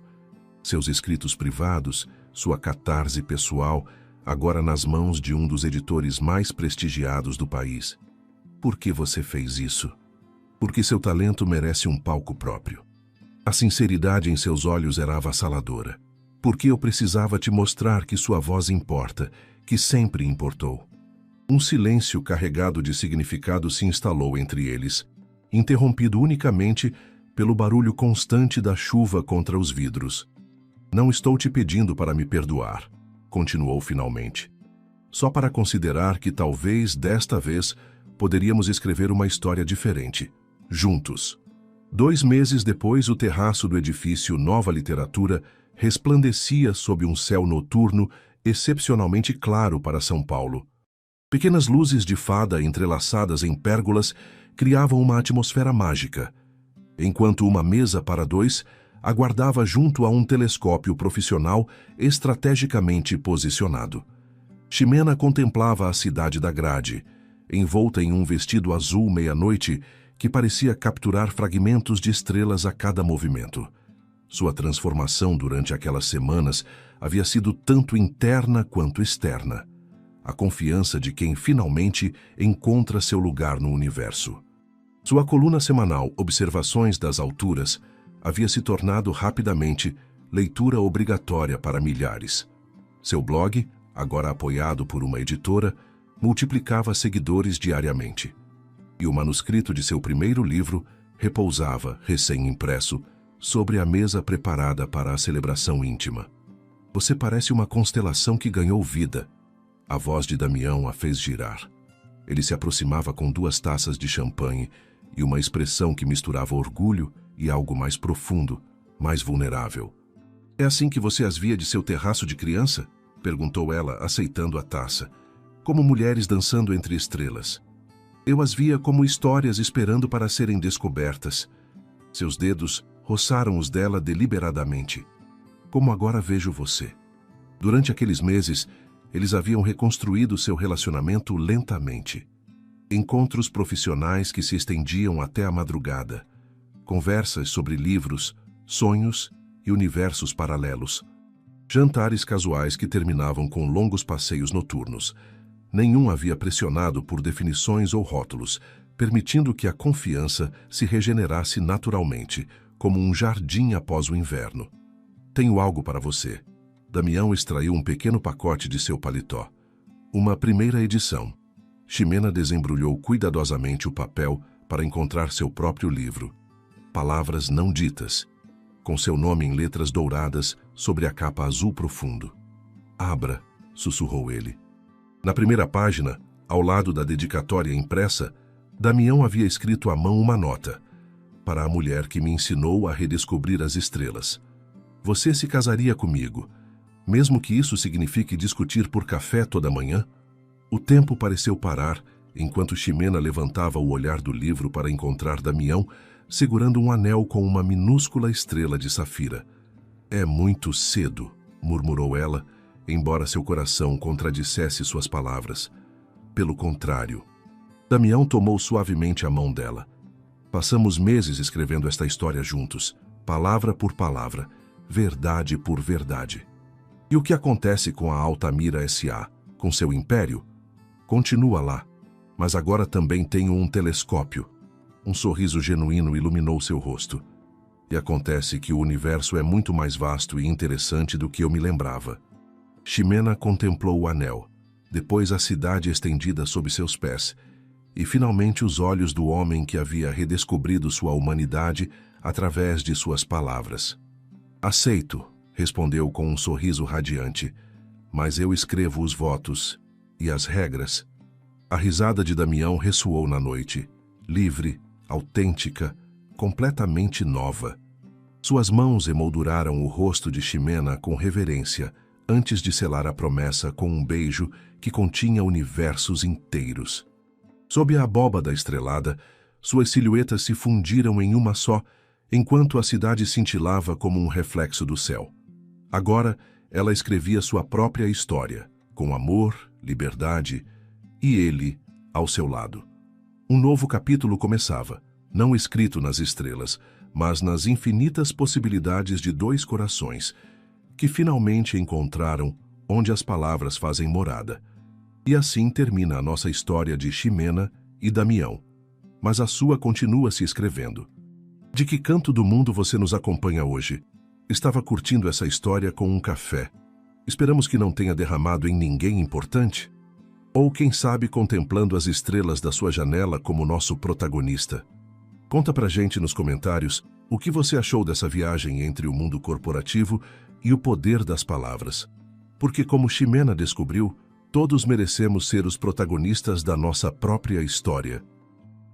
Seus escritos privados, sua catarse pessoal, agora nas mãos de um dos editores mais prestigiados do país. Por que você fez isso? Porque seu talento merece um palco próprio. A sinceridade em seus olhos era avassaladora. Porque eu precisava te mostrar que sua voz importa, que sempre importou. Um silêncio carregado de significado se instalou entre eles, interrompido unicamente pelo barulho constante da chuva contra os vidros. Não estou te pedindo para me perdoar, continuou finalmente. Só para considerar que talvez desta vez poderíamos escrever uma história diferente, juntos. 2 meses depois, o terraço do edifício Nova Literatura resplandecia sob um céu noturno excepcionalmente claro para São Paulo. Pequenas luzes de fada entrelaçadas em pérgolas criavam uma atmosfera mágica, enquanto uma mesa para 2 aguardava junto a um telescópio profissional estrategicamente posicionado. Ximena contemplava a cidade da grade, envolta em um vestido azul meia-noite que parecia capturar fragmentos de estrelas a cada movimento. Sua transformação durante aquelas semanas havia sido tanto interna quanto externa. A confiança de quem finalmente encontra seu lugar no universo. Sua coluna semanal Observações das Alturas havia se tornado rapidamente leitura obrigatória para milhares. Seu blog, agora apoiado por uma editora, multiplicava seguidores diariamente. E o manuscrito de seu primeiro livro repousava, recém-impresso, sobre a mesa preparada para a celebração íntima. Você parece uma constelação que ganhou vida. A voz de Damião a fez girar. Ele se aproximava com 2 taças de champanhe e uma expressão que misturava orgulho e algo mais profundo, mais vulnerável. É assim que você as via de seu terraço de criança? Perguntou ela, aceitando a taça. Como mulheres dançando entre estrelas. Eu as via como histórias esperando para serem descobertas. Seus dedos roçaram os dela deliberadamente. Como agora vejo você. Durante aqueles meses, eles haviam reconstruído seu relacionamento lentamente. Encontros profissionais que se estendiam até a madrugada. Conversas sobre livros, sonhos e universos paralelos. Jantares casuais que terminavam com longos passeios noturnos. Nenhum havia pressionado por definições ou rótulos, permitindo que a confiança se regenerasse naturalmente, como um jardim após o inverno. Tenho algo para você. Damião extraiu um pequeno pacote de seu paletó. Uma primeira edição. Ximena desembrulhou cuidadosamente o papel para encontrar seu próprio livro. Palavras não ditas, com seu nome em letras douradas sobre a capa azul profundo. Abra, sussurrou ele. Na primeira página, ao lado da dedicatória impressa, Damião havia escrito à mão uma nota. Para a mulher que me ensinou a redescobrir as estrelas. Você se casaria comigo, mesmo que isso signifique discutir por café toda manhã? O tempo pareceu parar, enquanto Ximena levantava o olhar do livro para encontrar Damião, segurando um anel com uma minúscula estrela de safira. É muito cedo, murmurou ela, embora seu coração contradissesse suas palavras. Pelo contrário. Damião tomou suavemente a mão dela. Passamos meses escrevendo esta história juntos, palavra por palavra, verdade por verdade. E o que acontece com a Altamira S.A., com seu império? Continua lá, mas agora também tenho um telescópio. Um sorriso genuíno iluminou seu rosto. E acontece que o universo é muito mais vasto e interessante do que eu me lembrava. Ximena contemplou o anel, depois a cidade estendida sob seus pés, e finalmente os olhos do homem que havia redescobrido sua humanidade através de suas palavras. Aceito, respondeu com um sorriso radiante, mas eu escrevo os votos e as regras. A risada de Damião ressoou na noite, livre, autêntica, completamente nova. Suas mãos emolduraram o rosto de Ximena com reverência, antes de selar a promessa com um beijo que continha universos inteiros. Sob a abóbada estrelada, suas silhuetas se fundiram em uma só, enquanto a cidade cintilava como um reflexo do céu. Agora, ela escrevia sua própria história, com amor, liberdade, e ele ao seu lado. Um novo capítulo começava, não escrito nas estrelas, mas nas infinitas possibilidades de 2 corações, que finalmente encontraram onde as palavras fazem morada. E assim termina a nossa história de Ximena e Damião. Mas a sua continua se escrevendo. De que canto do mundo você nos acompanha hoje? Estava curtindo essa história com um café. Esperamos que não tenha derramado em ninguém importante? Ou, quem sabe, contemplando as estrelas da sua janela como nosso protagonista? Conta pra gente nos comentários o que você achou dessa viagem entre o mundo corporativo e o poder das palavras. Porque, como Ximena descobriu, todos merecemos ser os protagonistas da nossa própria história.